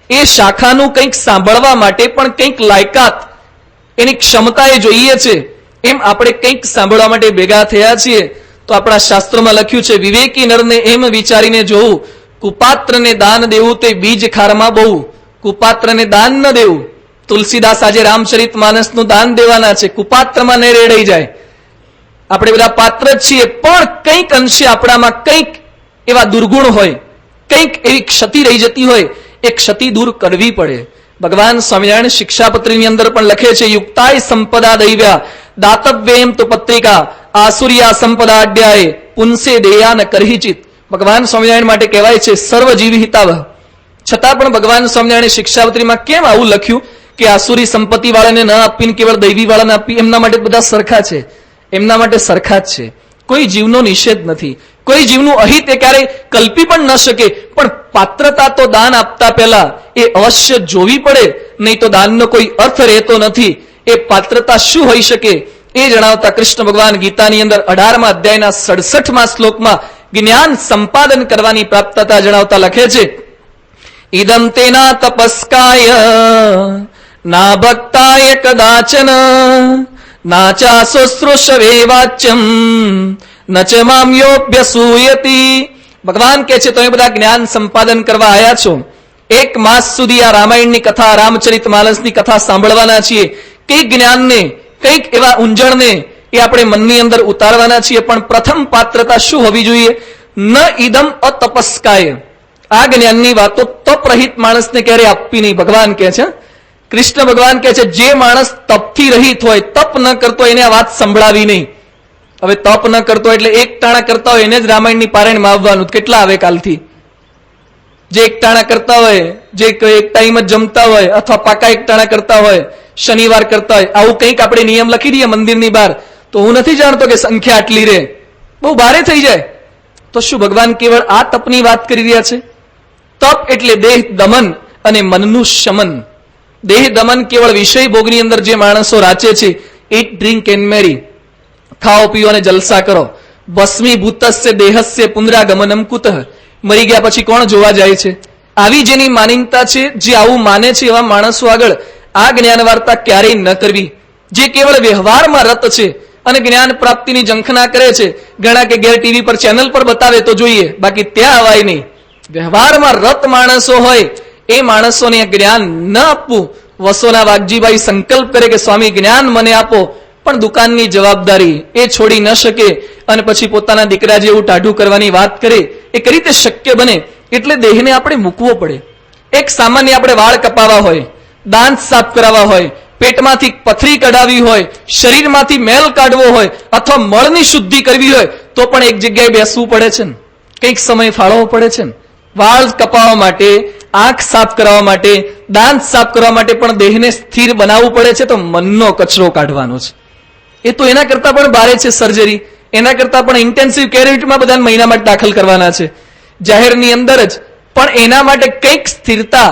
એ શાખાનું કંઈક સાંભળવા માટે પણ કંઈક લાયકાત, એની ક્ષમતા એ જોઈએ છે. એમ આપણે કંઈક સાંભળવા માટે ભેગા થયા છીએ. તો આપણા શાસ્ત્રોમાં લખ્યું છે, વિવેકી નરને એમ વિચારીને જોવું, કુપાત્રને દાન દેવું તે બીજ ખારમાં બહુ. કુપાત્રને દાન ન દેવું. તુલસીદાસ આજે રામચરિત માનસનું દાન દેવાના છે. કુપાત્રમાં ન રેડાઈ જાય. આપણે બધા પાત્ર જ છીએ, પણ કંઈક અંશે આપણામાં કંઈક એવા દુર્ગુણ હોય, કંઈક એવી ક્ષતિ રહી જતી હોય, એ ક્ષતિ દૂર કરવી પડે. ભગવાન સ્વામિનારાયણ શિક્ષાપત્રીની અંદર પણ લખે છે, યુક્તાય સંપદા દૈવ્યા દાતવ્યેમ તો પત્રિકા આસુરિયા સંપદા અડ્યાય પુંસે દેયા ન કરહિચિત. ભગવાન સ્વામિનારાયણ માટે કહેવાય છે સર્વ જીવ હિતાવહ. છતાં પણ ભગવાન સ્વામિનારાયણ શિક્ષાપત્રીમાં કેમ આવું લખ્યું કે આસુરી સંપત્તિ વાળાને ન આપીને કેવળ દૈવી વાળાને આપી? એમના માટે બધા સરખા છે. એમના માટે સરખા જ છે. કોઈ જીવનો નિષેધ નથી. કોઈ જીવનું અહિત એ ક્યારેય કલ્પી પણ ન શકે. પણ પાત્રતા તો દાન આપતા પહેલા એ અવશ્ય જોવી પડે, નહીં તો દાનનો કોઈ અર્થ રહેતો નથી. એ પાત્રતા શું હોઈ શકે એ જણાવતા કૃષ્ણ ભગવાન ગીતાની અંદર 18મા અધ્યાયના 67મા શ્લોકમાં જ્ઞાન સંપાદન કરવાની પ્રાપ્તતા જણાવતા લખે છે, ઇદમ તેના તપસ્કાય ના ભક્તાય કદાચન ના ચા શુશ્રૂષવે વાચ્યમ ન ચ મામ યોભ્યસૂયતિ. ભગવાન કહે છે તમે બધા જ્ઞાન સંપાદન કરવા આવ્યા છો. 1 માસ સુધી આ રામાયણની કથા, રામચરિત માનસની કથા સાંભળવાના છીએ. કંઈક જ્ઞાનને, કંઈક એવા ઊંઝણને એ આપણે મનની અંદર ઉતારવાના છીએ. પણ પ્રથમ પાત્રતા શું હોવી જોઈએ? ન ઇદમ અતપસ્કાય. આ જ્ઞાનની વાતો તપરહિત માણસને ક્યારે આપવી નહીં. ભગવાન કહે છે, કૃષ્ણ ભગવાન કહે છે, જે માણસ તપથી રહિત હોય, તપ ન કરતો, એને આ વાત સંભળાવી નહીં. હવે તપ ન કરતો એટલે એક ટાણા કરતા હોય એને જ રામાયણની પારાયણમાં આવવાનું. કેટલા આવે કાલથી? જે એક ટાણા કરતા હોય, જે એક ટાઈમ જ જમતા હોય, અથવા પાકા એક ટાણા કરતા હોય, શનિવાર કરતા હોય, આવું કંઈક આપણે નિયમ લખી દઈએ મંદિરની બહાર, તો હું નથી જાણતો કે સંખ્યા આટલી રહે, બહુ ભારે થઈ જાય. તો શું ભગવાન કેવળ આ તપની વાત કરી રહ્યા છે? તપ એટલે દેહ દમન અને મનનું શમન. દેહ દમન કેવળ વિષય ભોગની અંદર જે માણસો રાચે છે, ઇટ ડ્રિંક એન્ડ મેરી, ખાઓ પીઓ અને જલસા કરો. ભસ્મીભૂતસ્ય દેહસ્ય પુનરાગમનમ કુતઃ. મરી ગયા પછી કોણ જોવા જાય છે? આવી જેની માનીનતા છે, જે આવું માને છે, એવા માણસો આગળ આ જ્ઞાન વાર્તા ક્યારેય ન કરવી. જે કેવળ વ્યવહારમાં રત છે અને જ્ઞાન પ્રાપ્તિની ઝંખના કરે છે, ઘણા કે ઘેર ટીવી પર ચેનલ પર બતાવે તો જોઈએ, બાકી ત્યાં અવાય નહીં. વ્યવહારમાં રત માણસો હોય એ માણસોને જ્ઞાન ન આપવું. વસોના વાઘજીભાઈ સંકલ્પ કરે કે સ્વામી જ્ઞાન મને આપો, પણ દુકાનની જવાબદારી એ છોડી ન શકે અને પછી પોતાના દીકરા જેવું ટાઢું કરવાની વાત કરે, એ કઈ રીતે શક્ય બને? એટલે દેહને આપણે મૂકવો પડે. એક સામાન્ય આપણે વાળ કપાવા હોય, દાંત સાફ કરાવવા હોય, પેટમાંથી પથરી કઢાવી હોય, શરીરમાંથી મેલ કાઢવો હોય, અથવા મળની શુદ્ધિ કરવી હોય, તો પણ એક જગ્યાએ બેસવું પડે છે ને, કંઈક સમય ફાળવવો પડે છે ને. વાળ કપાવવા માટે, આંખ સાફ કરવા માટે, દાંત સાફ કરવા માટે પણ દેહને સ્થિર બનાવવું પડે છે. તો મનનો કચરો કાઢવાનો છે, એ તો એના કરતા પણ ભારે છે સર્જરી. એના કરતા પણ ઇન્ટેન્સિવ કેર યુનિટમાં બધાને મહિનામાં દાખલ કરવાના છે, જાહેરની અંદર જ. પણ એના માટે કંઈક સ્થિરતા,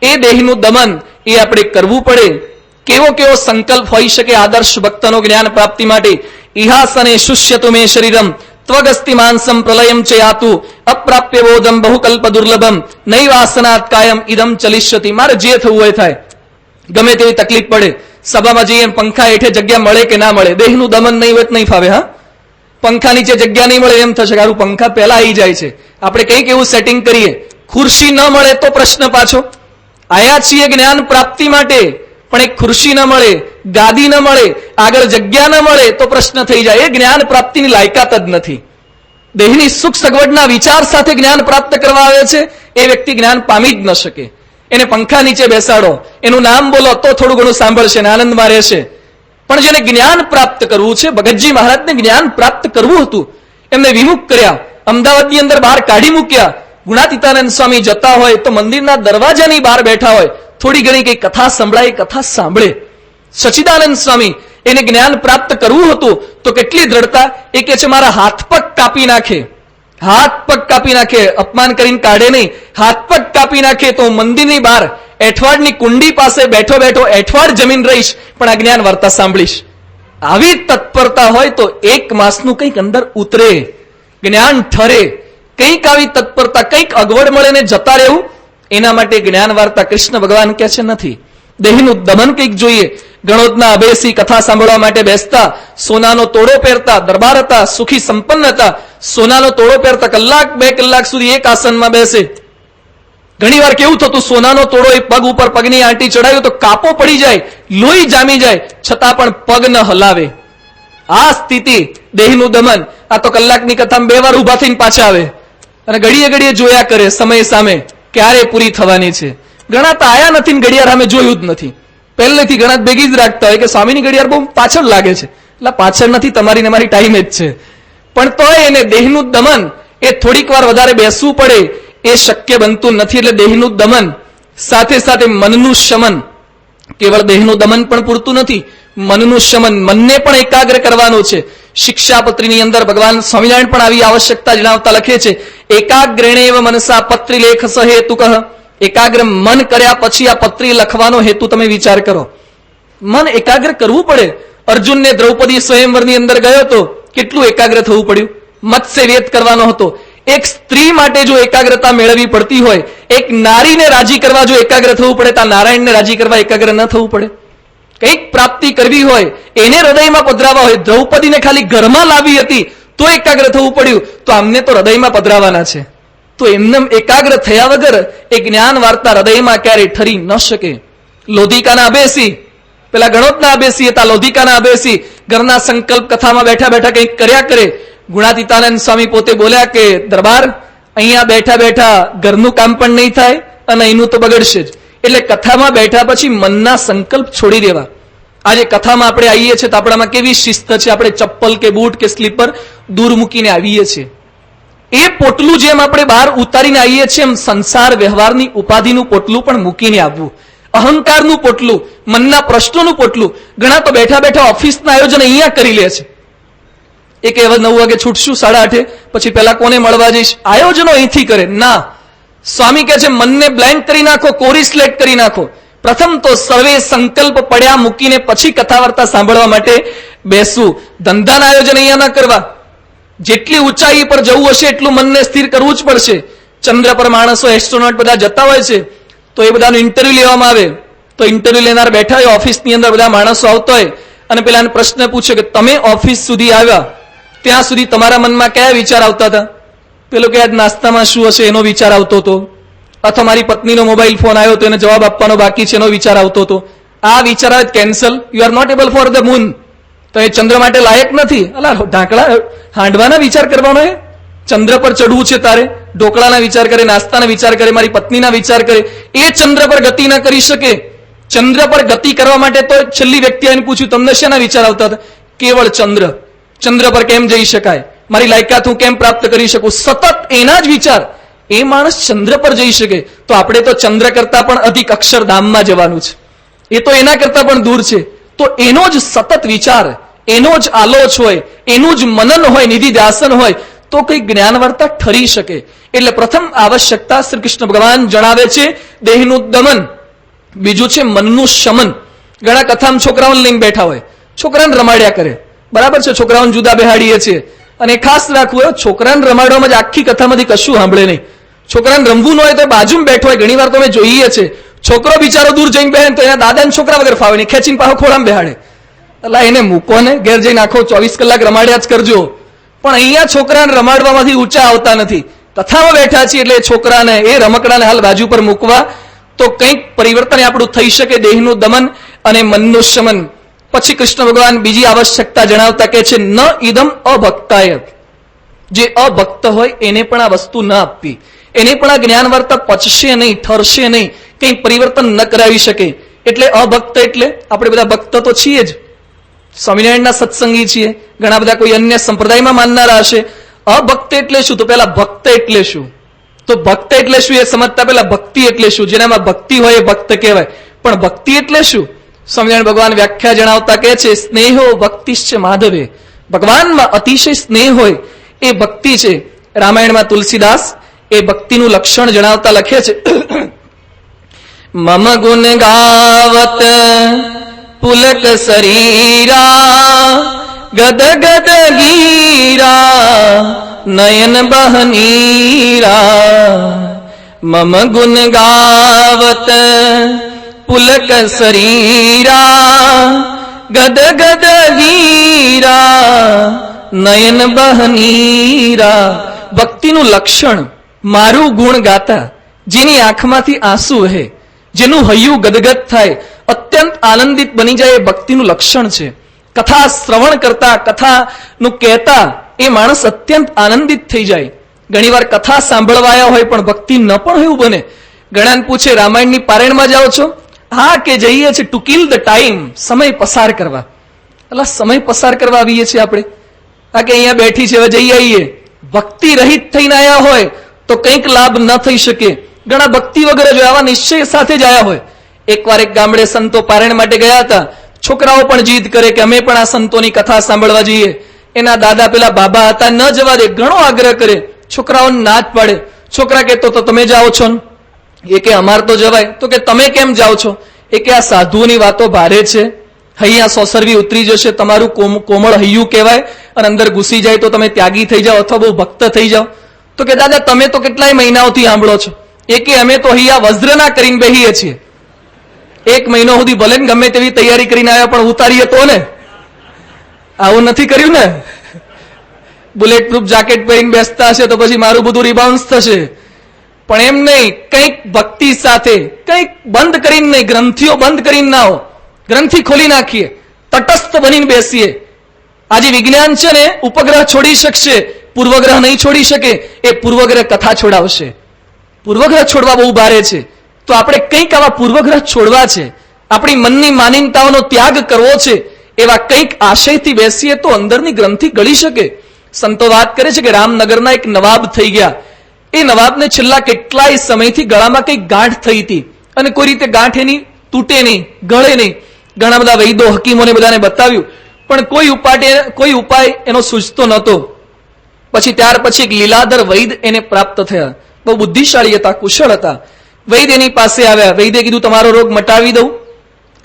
એ દેહનું દમન એ આપણે કરવું પડે. કેવો કેવો સંકલ્પ હોઈ શકે આદર્શ ભક્તનો જ્ઞાન પ્રાપ્તિ માટે? ઇહાસને શુષ્યતુ મે શરીરમ ત્વગસ્તિ માંસમ પ્રલયમ ચ યાતુ અપ્રાપ્ય બોધમ બહુકલ્પ દુર્લભમ નૈવાસનાત કાયમ ઇદમ ચલિષ્યતિ. મારે જે થવું હોય થાય, ગમે તેવી તકલીફ પડે, સભામાં જઈએ પંખા હેઠે જગ્યા મળે કે ના મળે, દેહનું દમન નહીં હોય નહીં ફાવે. હા, પંખા નીચે જગ્યા નહીં મળે એમ થશે કે પંખા પહેલા આવી જાય છે, આપણે કંઈક એવું સેટિંગ કરીએ. ખુરશી ન મળે તો પ્રશ્ન પાછો. આયા છીએ જ્ઞાન પ્રાપ્તિ માટે, પણ એક ખુરશી ન મળે, ગાદી ન મળે, આગળ જગ્યા ન મળે તો પ્રશ્ન થઈ જાય. એ જ્ઞાન પ્રાપ્તિની લાયકાત જ નથી. દેહની સુખ સગવડના વિચાર સાથે જ્ઞાન પ્રાપ્ત કરવા આવે છે, એ વ્યક્તિ જ્ઞાન પામી જ ન શકે. એને પંખા નીચે બેસાડો, એનું નામ બોલો તો થોડું ઘણું સાંભળશે ને આનંદમાં રહેશે. પણ જેને જ્ઞાન પ્રાપ્ત કરવું છે, ભગતજી મહારાજને જ્ઞાન પ્રાપ્ત કરવું હતું, એમને વિમુખ કર્યા, અમદાવાદની અંદર બહાર કાઢી મૂક્યા. ગુણાતીતાનંદ સ્વામી જતા હોય તો મંદિરના દરવાજાની બહાર બેઠા હોય, થોડી ઘણી કઈ કથા સંભળાય, કથા સાંભળે. સચ્ચિદાનંદ સ્વામી, એને જ્ઞાન પ્રાપ્ત કરવું હતું તો કેટલી દ્રઢતા, એ કે છે મારા હાથ પગ કાપી નાખે, હાથ પગ કાપી નાખે, અપમાન કરીને કાઢે નહીં, હાથ પગ કાપી નાખે તો મંદિરની બહાર એઠવાડની કુંડી પાસે બેઠો બેઠો એઠવાડ જમીન રહીશ, પણ આ જ્ઞાન વાર્તા સાંભળીશ. આવી તત્પરતા હોય તો એક માસનું કંઈક અંદર ઉતરે, જ્ઞાન ઠરે. કંઈક આવી તત્પરતા, કંઈક અગવડ મળે ને જતા રહેવું, એના માટે જ્ઞાન વાર્તા કૃષ્ણ ભગવાન કહે છે નથી. દેહનું દમન કંઈક જોઈએ. ગણોદના અભેસી કથા સાંભળવા માટે બેસતા, સોનાનો તોડો પહેરતા, દરબાર હતા, સુખી સંપન્ન હતા, સોનાનો તોડો પહેરતા, કલાક 2 કલાક સુધી એક આસનમાં બેસે. ઘણી વાર કેવું થતું, સોનાનો તોડો એ પગ ઉપર પગની આંટી ચડાવ્યો તો કાપો પડી જાય, લોહી જામી જાય, છતાં પણ પગ ન હલાવે. આ સ્થિતિ, દેહનું દમન. આ તો કલાકની કથામાં 2 વાર ઉભા થઈને પાછા આવે અને ઘડીએ ઘડીએ જોયા કરે સમય સામે ક્યારે પૂરી થવાની છે. ઘણા તો આયા નથી ને ઘડિયાળ સામે જોયું જ નથી. પહેલેથી ઘણા ભેગી જ રાખતા હોય કે સ્વામીની ઘડિયાળ બહુ પાછળ લાગે છે, એટલે પાછળ નથી, તમારી ને મારી ટાઈમ જ છે. પણ તોય એને દેહનું દમન, એ થોડીક વાર વધારે બેસવું પડે, એ શક્ય બનતું નથી. એટલે દેહનું દમન સાથે સાથે મનનું શમન. કેવળ દેહનું દમન પણ પૂરતું નથી, મનનું શમન, મનને પણ એકાગ્ર કરવાનું છે. શિક્ષાપત્રીની અંદર ભગવાન સ્વામિનારાયણ પણ આવી આવશ્યકતા જણાવતા લખે છે, એકાગ્રેણેવ મનસા પત્રી લેખ સહેતુકઃ. એકાગ્ર મન કર્યા પછી આ પત્રી લખવાનો હેતુ તમે વિચાર કરો. મન એકાગ્ર કરવું પડે. અર્જુનને દ્રૌપદી સ્વયંવરની અંદર ગયો તો કેટલું એકાગ્ર થવું પડ્યું, મત્સ્ય વેદ કરવાનો હતો. એક સ્ત્રી માટે જો એકાગ્રતા મેળવવી પડતી હોય, એક નારીને રાજી કરવા જો એકાગ્ર થવું પડે, તો નારાયણને રાજી કરવા એકાગ્ર ન થવું પડે? કંઈક પ્રાપ્તિ કરવી હોય, એને હૃદયમાં પધરાવા હોય. દ્રૌપદીને ખાલી ઘરમાં લાવી હતી તો એકાગ્ર થવું પડ્યું, તો આમને તો હૃદયમાં પધરાવાના છે. તો એમને એકાગ્ર થયા વગર એ જ્ઞાન વાર્તા હૃદયમાં ક્યારેય ઠરી ન શકે. લોધિકાના અભેસી, પેલા ગણોતના અભેસી હતા, લોધિકાના અભેસી ઘરના સંકલ્પ કથામાં બેઠા બેઠા કંઈક કર્યા કરે. ગુણાતીતાનંદ સ્વામી પોતે બોલ્યા કે દરબાર, અહીંયા બેઠા બેઠા ઘરનું કામ પણ નહીં થાય અને અહીંનું તો બગડશે જ. એટલે કથામાં બેઠા પછી મનના સંકલ્પ છોડી દેવા. આજે કથામાં આપણે આવીએ છીએ તો આપણામાં કેવી શિસ્ત છે, આપણે ચપ્પલ કે બૂટ કે સ્લીપર દૂર મૂકીને આવીએ છીએ. એ પોટલું જેમ આપણે બહાર ઉતારીને આવીએ છીએ, એમ સંસાર વ્યવહારની ઉપાધિનું પોટલું પણ મૂકીને આવવું. અહંકારનું પોટલું, મનના પ્રશ્નોનું પોટલું. ઘણા તો બેઠા બેઠા ઓફિસના આયોજન અહીંયા કરી લે છે. એ કે 9 વાગે છૂટશું, 8:30, પછી પેલા કોને મળવા જઈશ, આયોજનો અહીંથી કરે. ના, સ્વામી કહે છે મનને બ્લેન્ક કરી નાખો, કોરી સ્લેટ કરી નાખો. પ્રથમ તો સર્વે સંકલ્પ પડ્યા મૂકીને પછી કથા વાર્તા સાંભળવા માટે બેસવું. ધંધાના આયોજન અહીંયા ના કરવા. જેટલી ઊંચાઈ પર જવું હશે એટલું મનને સ્થિર કરવું જ પડશે. ચંદ્ર પર માણસો, એસ્ટ્રોનોટ બધા જતા હોય છે, તો એ બધાનું ઇન્ટરવ્યુ લેવામાં આવે. તો ઇન્ટરવ્યુ લેનાર બેઠા હોય, ઓફિસની અંદર બધા માણસો આવતા હોય અને પેલાને પ્રશ્ન પૂછે કે તમે ઓફિસ સુધી આવ્યા ત્યાં સુધી તમારા મનમાં કયા વિચાર આવતા હતા? પેલો કે આજ નાસ્તામાં શું હશે એનો વિચાર આવતો હતો, અથવા મારી પત્નીનો મોબાઈલ ફોન આવ્યો તો એને જવાબ આપવાનો બાકી છે એનો વિચાર આવતો હતો. આ વિચાર આવે cancel, you are not able for the moon. તો એ ચંદ્ર માટે લાયક નથી. અલા ઢાંકડા હાંડવાના વિચાર કરવાનો, એ ચંદ્ર પર ચડવું છે તારે? ઢોકળાના વિચાર કરે, નાસ્તાના વિચાર કરે, મારી પત્નીના વિચાર કરે. એ ચંદ્ર પર ગતિ ના કરી શકે. ચંદ્ર પર ગતિ કરવા માટે તો છેલ્લી વ્યક્તિ આવીને પૂછ્યું તમને શેના વિચાર આવતા હતા? કેવળ ચંદ્ર. ચંદ્ર પર કેમ જઈ શકાય, મારી લાયકાત હું કેમ પ્રાપ્ત કરી શકું, સતત એના જ વિચાર. એ માણસ ચંદ્ર પર જઈ શકે. તો આપણે તો ચંદ્ર કરતા પણ અધિક અક્ષરધામમાં જવાનું છે, એ તો એના કરતા પણ દૂર છે. તો એનો જ સતત વિચાર, એનો જ આલોચ હોય, એનું જ મનન હોય, નિધિ ધ્યાસન હોય તો કઈ જ્ઞાન વાર્તા ઠરી શકે. એટલે પ્રથમ આવશ્યકતા શ્રી કૃષ્ણ ભગવાન જણાવે છે દેહનું દમન, બીજું છે મનનું શમન. ઘણા કથામાં છોકરાઓને લઈને બેઠા હોય, છોકરાને રમાડ્યા કરે, બરાબર છે, છોકરાઓને જુદા બેહાડીએ છીએ, અને ખાસ રાખવું હોય છોકરાને રમાડવામાં જ આખી કથામાંથી કશું સાંભળે નહીં. છોકરાને રમવું ન હોય તો બાજુમાં બેઠો હોય, ઘણી વાર તો અમે જોઈએ છે છોકરો બિચારો દૂર જઈને બેહે તો એના દાદાને છોકરા વગર ફાવે નહીં, ખેંચીને પાછો ખોળામાં બેહાડે. એટલે એને મૂકો ને, ઘેર જઈને આખો 24 કલાક રમાડ્યા જ કરજો. પણ અહીંયા છોકરાને રમાડવામાંથી ઊંચા આવતા નથી, કથામાં બેઠા છીએ એટલે છોકરાને એ રમકડાને હાલ બાજુ પર મૂકવા તો કંઈક પરિવર્તન આપણું થઈ શકે, દેહનું દમન અને મનનું શમન. પછી કૃષ્ણ ભગવાન બીજી આવશ્યકતા જણાવતા કે છે ન ઇદમ અભક્તાય, જે અભક્ત હોય એને પણ આ વસ્તુ ન આપવી, એને પણ આ જ્ઞાન વાર્તા પચશે નહીં, ઠરશે નહીં, કંઈ પરિવર્તન ન કરાવી શકે. એટલે અભક્ત એટલે આપણે બધા ભક્ત તો છીએ જ, સ્વામિનારાયણના સત્સંગી છીએ, ઘણા બધા કોઈ અન્ય સંપ્રદાયમાં માનનારા હશે. અભક્ત એટલે શું? તો પેલા ભક્ત એટલે શું? તો ભક્ત એટલે શું એ સમજતા પેલા ભક્તિ એટલે શું? જેનામાં ભક્તિ હોય એ ભક્ત કહેવાય. પણ ભક્તિ એટલે શું? સ્વામિનારાયણ ભગવાન વ્યાખ્યા જણાવતા કહે છે સ્નેહો ભક્તિશ્ચ માધવે, ભગવાનમાં અતિશય સ્નેહ હોય એ ભક્તિ છે. રામાયણમાં તુલસીદાસ એ ભક્તિનું લક્ષણ જણાવતા લખે છે મમ ગુણ ગાવત પુલક શરીરા ગદ ગદ ગીરા નયન બહનીરા. મમ ગુણ ગાવત પુલક શરીરા ગદ ગદ ગીરા નયન બહનીરા. ભક્તિનું લક્ષણ મારું ગુણ ગાતા, જેની આંખમાંથી આંસુ વહે, જેનું હૈયું ગદગદ થાય, અત્યંત આનંદિત બની જાય એ ભક્તિનું લક્ષણ છે. કથા શ્રવણ કરતા, કથાનું કહેતા એ માણસ અત્યંત આનંદિત થઈ જાય. ઘણીવાર કથા સાંભળવાયા હોય પણ ભક્તિ ન પણ એવું બને. ઘણાને પૂછે રામાયણની પારાયણમાં જાઓ છો? હા કે જઈએ છીએ ટુ કિલ ધ ટાઈમ, સમય પસાર કરવા. એટલે સમય પસાર કરવા આવીએ છીએ આપણે, આ કે અહીંયા બેઠી છે હવે જઈ આવીએ. ભક્તિ રહિત થઈને આવ્યા હોય તો કંઈક લાભ ન થઈ શકે. ઘણા ભક્તિ વગર જો આવા નિશ્ચય સાથે જ આવ્યા હોય. એકવાર એક ગામડે સંતો પારાયણ માટે ગયા હતા, છોકરાઓ પણ જીદ કરે કે અમે પણ આ સંતોની કથા સાંભળવા જઈએ. એના દાદા પેલા બાબા હતા, ન જવા દે, ઘણો આગ્રહ કરે, છોકરાઓને ના જ પાડે. છોકરા કહેતો તો તમે જાઓ છો ને? એ કે અમાર તો જવાય. તો કે તમે કેમ જાઓ છો? એ કે આ સાધુઓની વાતો ભારે છે, હૈયા સોસરવી ઉતરી જશે, તમારું કોમળ હૈયું કહેવાય, અને અંદર ઘૂસી જાય તો તમે ત્યાગી થઈ જાઓ અથવા બહુ ભક્ત થઈ જાઓ. તો કે દાદા તમે તો કેટલાય મહિનાઓથી સાંભળો છો. એ કે અમે તો હૈયા વજ્રના કરીને બેહીએ છીએ. 1 મહિનો સુધી ભલે ને ગમે તેવી તૈયારી કરીને આવ્યા પણ ઉતારીએ તો ને, આવું નથી કર્યું ને. બુલેટ પ્રૂફ જાકેટ પહેરીને બેસતા હશે તો પછી મારું બધું રિબાઉન્સ થશે. પણ એમ નહીં, કંઈક ભક્તિ સાથે, કંઈક બંધ કરીને નહીં, ગ્રંથિઓ બંધ કરીને ના હો, ગ્રંથિ ખોલી નાખીએ, તટસ્થ બનીને બેસીએ. આજે વિજ્ઞાન છે ને ઉપગ્રહ છોડી શકશે, પૂર્વગ્રહ નહીં છોડી શકે. એ પૂર્વગ્રહ કથા છોડાવશે. પૂર્વગ્રહ છોડવા બહુ ભારે છે. તો આપણે કંઈક આવા પૂર્વગ્રહ છોડવા છે, આપણી મનની માનીનતાઓનો ત્યાગ કરવો છે. એવા કંઈક આશયથી બેસીએ તો અંદરની ગ્રંથિ ગળી શકે. સંતો વાત કરે છે કે રામનગરના એક નવાબ થઈ ગયા. એ નવાબને છેલ્લા કેટલાય સમયથી ગળામાં કંઈક ગાંઠ થઈ હતી, અને કોઈ રીતે ગાંઠ એની તૂટે નહીં, ગળે નહીં. ઘણા બધા વૈદો હકીમોને બધાને બતાવ્યું પણ કોઈ ઉપાય એનો સૂઝતો નહોતો. પછી ત્યાર પછી એક લીલાધર વૈદ એને પ્રાપ્ત થયા. બહુ બુદ્ધિશાળી હતા, કુશળ હતા. વૈદ એની પાસે આવ્યા. વૈદે કીધું તમારો રોગ મટાવી દઉં.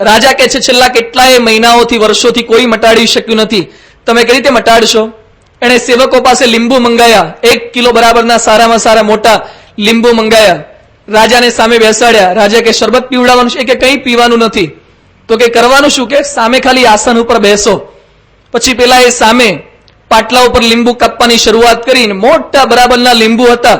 રાજા કહે છે છેલ્લા કેટલાય મહિનાઓથી, વર્ષોથી કોઈ મટાડી શક્યું નથી, તમે કઈ રીતે મટાડશો? એણે સેવકો પાસે લીંબુ મંગાયા, 1 કિલો બરાબરના સારામાં સારા મોટા લીંબુ મંગાયા. રાજાને સામે બેસાડ્યા. રાજા કે શરબત પીવડાવવાનું છે? કે કંઈ પીવાનું નથી. તો કે કરવાનું શું? કે સામે ખાલી આસન ઉપર બેસો. પછી પેલા એ સામે પાટલા ઉપર લીંબુ કાપવાની શરૂઆત કરીને મોટા બરાબરના લીંબુ હતા.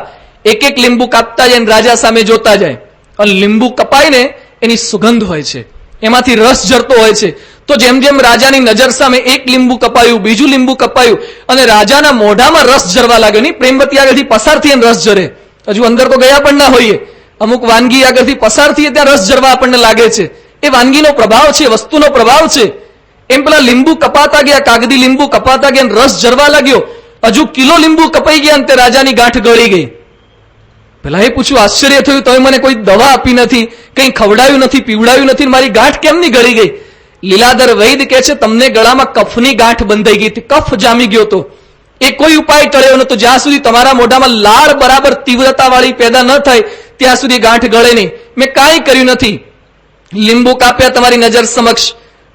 એક એક લીંબુ કાપતા જાય, રાજા સામે જોતા જાય. અને લીંબુ કપાય ને એની સુગંધ હોય છે, એમાંથી રસ ઝરતો હોય છે. તો જેમ જેમ રાજાની નજર સામે એક લીંબુ કપાયું, બીજું લીંબુ કપાયું, અને રાજાના મોઢામાં રસ ઝરવા લાગ્યો. નહીં, પ્રેમવતી આગળથી પસાર થઈને રસ ઝરે. હજુ અંદર તો ગયા પણ ના હોઈએ. અમુક વાનગી આગળથી પસાર થઈએ ત્યાં રસ ઝરવા આપણને લાગે છે. એ વાનગીનો પ્રભાવ છે, વસ્તુનો પ્રભાવ છે. એમ પેલા લીંબુ કપાતા ગયા, કાગદી લીંબુ કપાતા ગયા, રસ ઝરવા લાગ્યો. હજુ કિલો લીંબુ કપાઈ ગયા અને તે રાજાની ગાંઠ ગળી ગઈ. પેલા એ પૂછ્યું, આશ્ચર્ય થયું, તમે મને કોઈ દવા આપી નથી, કંઈ ખવડાવ્યું નથી, પીવડાવ્યું નથી, મારી ગાંઠ કેમ નહીં ગળી ગઈ? લીલાધર વૈદ કે છે તમને ગળામાં કફની ગાંઠ બંધાઈ ગઈ હતી, કફ જામી ગયો હતો, એ કોઈ ઉપાય ટળ્યો નતો. જ્યાં સુધી તમારા મોઢામાં લાળ બરાબર તીવ્રતા વાળી પેદા ન થાય ત્યાં સુધી ગાંઠ ગળે નહીં. મેં કાંઈ કર્યું નથી, લીંબુ કાપ્યા તમારી નજર સમક્ષ,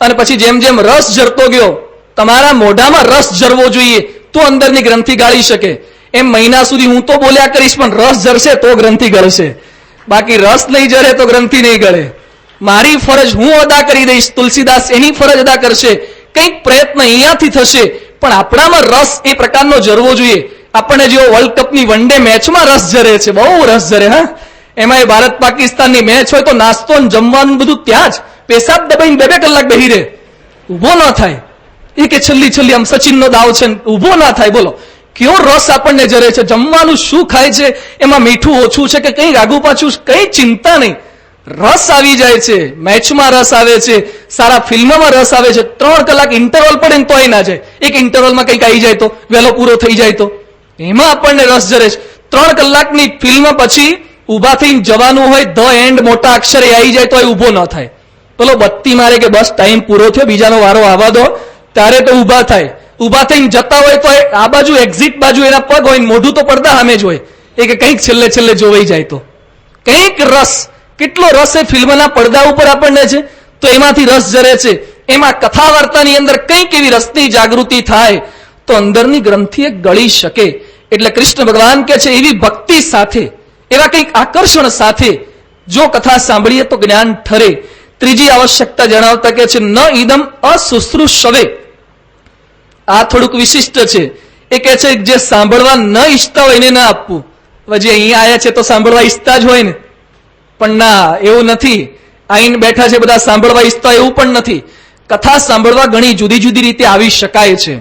અને પછી જેમ જેમ રસ ઝરતો ગયો, તમારા મોઢામાં રસ ઝરવો જોઈએ તો અંદરની ગ્રંથિ ગાળી શકે. એમ મહિના સુધી હું તો બોલ્યા કરીશ, પણ રસ ઝરશે તો ગ્રંથિ ગળશે, બાકી રસ નહીં ઝરે તો ગ્રંથિ નહીં ગળે. મારી ફરજ હું અદા કરી દઈશ, તુલસીદાસ એની ફરજ અદા કરશે. કંઈક પ્રયત્ન અહીંયાથી થશે, પણ આપણામાં રસ એ પ્રકારનો ઝરવો જોઈએ. આપણને જેવો વર્લ્ડ કપની વન ડે મેચમાં રસ ઝરે છે, બહુ રસ ઝરે. હા, એમાં ભારત પાકિસ્તાનની મેચ હોય તો નાસ્તો ને જમવાનું બધું ત્યાં જ, પેશાબ દબાઈને 2-2 કલાક બેહી રહે, ઉભો ન થાય. એ કે છેલ્લી આમ સચિનનો દાવ છે, ઉભો ના થાય. બોલો કેવો રસ આપણને જરે છે. જમવાનું શું ખાય છે, એમાં મીઠું ઓછું છે કે કઈ આગુ પાછું, કઈ ચિંતા નહીં. રસ આવી જાય છે, મેચમાં રસ આવે છે, સારા ફિલ્મમાં રસ આવે છે. 3 કલાક ઇન્ટરવલ પડે ને તોય ના જાય. એક ઇન્ટરવલમાં કંઈક આવી જાય તો, વહેલો પૂરો થઈ જાય તો, એમાં આપણને રસ જરે છે. 3 કલાકની ફિલ્મ પછી ઉભા થઈને જવાનું હોય, ધ એન્ડ મોટા અક્ષરે આવી જાય તો એ ઉભો ન થાય. પેલો બત્તી મારે કે બસ ટાઈમ પૂરો થયો, બીજાનો વારો આવવા દો, ત્યારે તો ઉભા થાય. ઉભા થઈને જતા હોય તો આ બાજુ એક્ઝિટ બાજુ એના પગ હોય, મોઢું તો પડદા સામે જ હોય. એ કે કંઈક છેલ્લે જોવાઈ જાય તો કંઈક રસ, કેટલો રસ એ ફિલ્મના પડદા ઉપર આપણને છે તો એમાંથી રસ જરે છે. એમાં કથા વાર્તાની અંદર કંઈક એવી રસની જાગૃતિ થાય તો અંદરની ગ્રંથિ ગળી શકે. એટલે કૃષ્ણ ભગવાન કે છે એવી ભક્તિ સાથે, એવા કંઈક આકર્ષણ સાથે જો કથા સાંભળીએ તો જ્ઞાન ઠરે. ત્રીજી આવશ્યકતા જણાવતા કે છે ન ઇદમ અશુશ્રુષવે. આ થોડુંક વિશિષ્ટ છે. એ કે છે જે સાંભળવા ન ઈચ્છતા હોય એને ના આપવું. હવે જે અહીંયા આયા છે તો સાંભળવા ઈચ્છતા જ હોય ને, પણ ના, એવું નથી. આઈને બેઠા છે બધા સાંભળવા ઈચ્છતા, એવું પણ નથી. કથા સાંભળવા ઘણી જુદી રીતે આવી શકાય છે.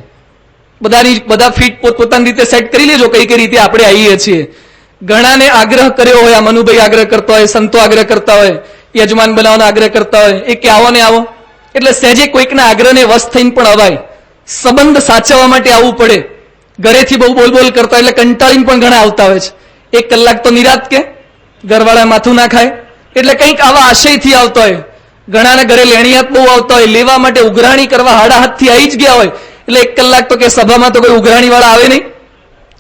બધા ફીટ પોતપોતાની રીતે સેટ કરી લેજો કઈ રીતે આપણે આવીએ છીએ. ઘણાને આગ્રહ કર્યો હોય, આ મનુભાઈ આગ્રહ કરતા હોય, સંતો આગ્રહ કરતા હોય, યજમાન બનાવવાનો આગ્રહ કરતા હોય, એ કે આવો ને આવો, એટલે સહેજે કોઈકના આગ્રહને વશ થઈને પણ અવાય. સંબંધ સાચવવા માટે આવવું પડે. ઘરેથી બહુ બોલ કરતા એટલે કંટાળીને પણ ઘણા આવતા હોય છે. 1 કલાક તો નિરાત કે ઘરવાળા માથું ના ખાય, એટલે કંઈક આવા આશયથી આવતા હોય. ઘણાને ઘરે લેણિયાત બહુ આવતા હોય, લેવા માટે ઉઘરાણી કરવા હાડા હાથથી આવી જ ગયા હોય, એટલે 1 કલાક તો કે સભામાં તો કોઈ ઉઘરાણી વાળા આવે નહીં,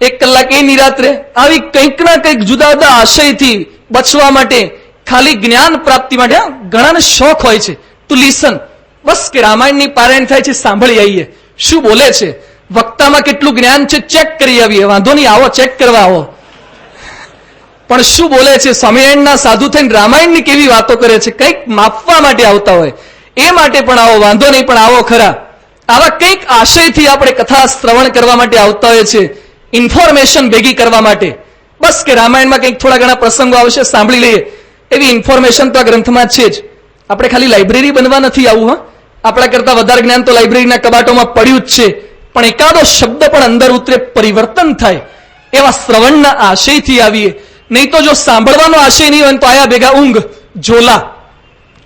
1 કલાક એ નિરાત રહે. આવી કંઈક ના કંઈક જુદા આશયથી બચવા માટે, ખાલી જ્ઞાન પ્રાપ્તિ માટે ઘણાને શોખ હોય છે. તું લિસન, બસ કે રામાયણની પારાયણ થાય છે, સાંભળી આવીએ શું બોલે છે, વક્તામાં કેટલું જ્ઞાન છે ચેક કરી આવીએ. વાંધો નહીં, આવો ચેક કરવા આવો, પણ શું બોલે છે. સ્વામિનારાયણના સાધુ થઈને રામાયણની કેવી વાતો કરે છે, કંઈક માપવા માટે આવતા હોય, એ માટે પણ આવો, વાંધો નહીં પણ આવો ખરા. આવા કંઈક આશયથી આપણે કથા શ્રવણ કરવા માટે આવતા હોય છે, ઇન્ફોર્મેશન ભેગી કરવા માટે. બસ કે રામાયણમાં કંઈક થોડા ઘણા પ્રસંગો આવશે, સાંભળી લઈએ, એવી ઇન્ફોર્મેશન તો આ ગ્રંથમાં છે જ. આપણે ખાલી લાઇબ્રેરી બનવા નથી આવું. હા, આપણા કરતા વધારે જ્ઞાન તો લાઇબ્રેરીના કબાટોમાં પડ્યું જ છે, પણ એકાદો શબ્દ પણ અંદર ઉતરે, પરિવર્તન થાય, એવા શ્રવણના આશયથી આવીએ. નહીં તો જો સાંભળવાનો આશય નહીં હોય તો આયા ભેગા ઊંઘ ઝોલા.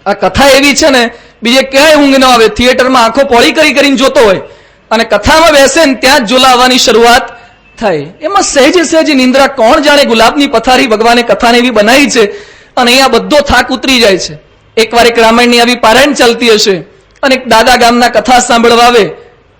આ કથા એવી છે ને, બીજે ક્યાંય ઊંઘ ન આવે. થિયેટરમાં આંખો પોળી કરીને જોતો હોય અને કથામાં બેસે ને ત્યાં જ ઝોલા આવવાની શરૂઆત થાય. એમાં સહેજ નિંદ્રા. કોણ જાણે ગુલાબની પથારી ભગવાને કથાને એવી બનાવી છે અને અહીંયા બધો થાક ઉતરી જાય છે. એકવાર એક રામાયણની આવી પારાયણ ચાલતી હશે અને એક દાદા ગામના કથા સાંભળવા આવે,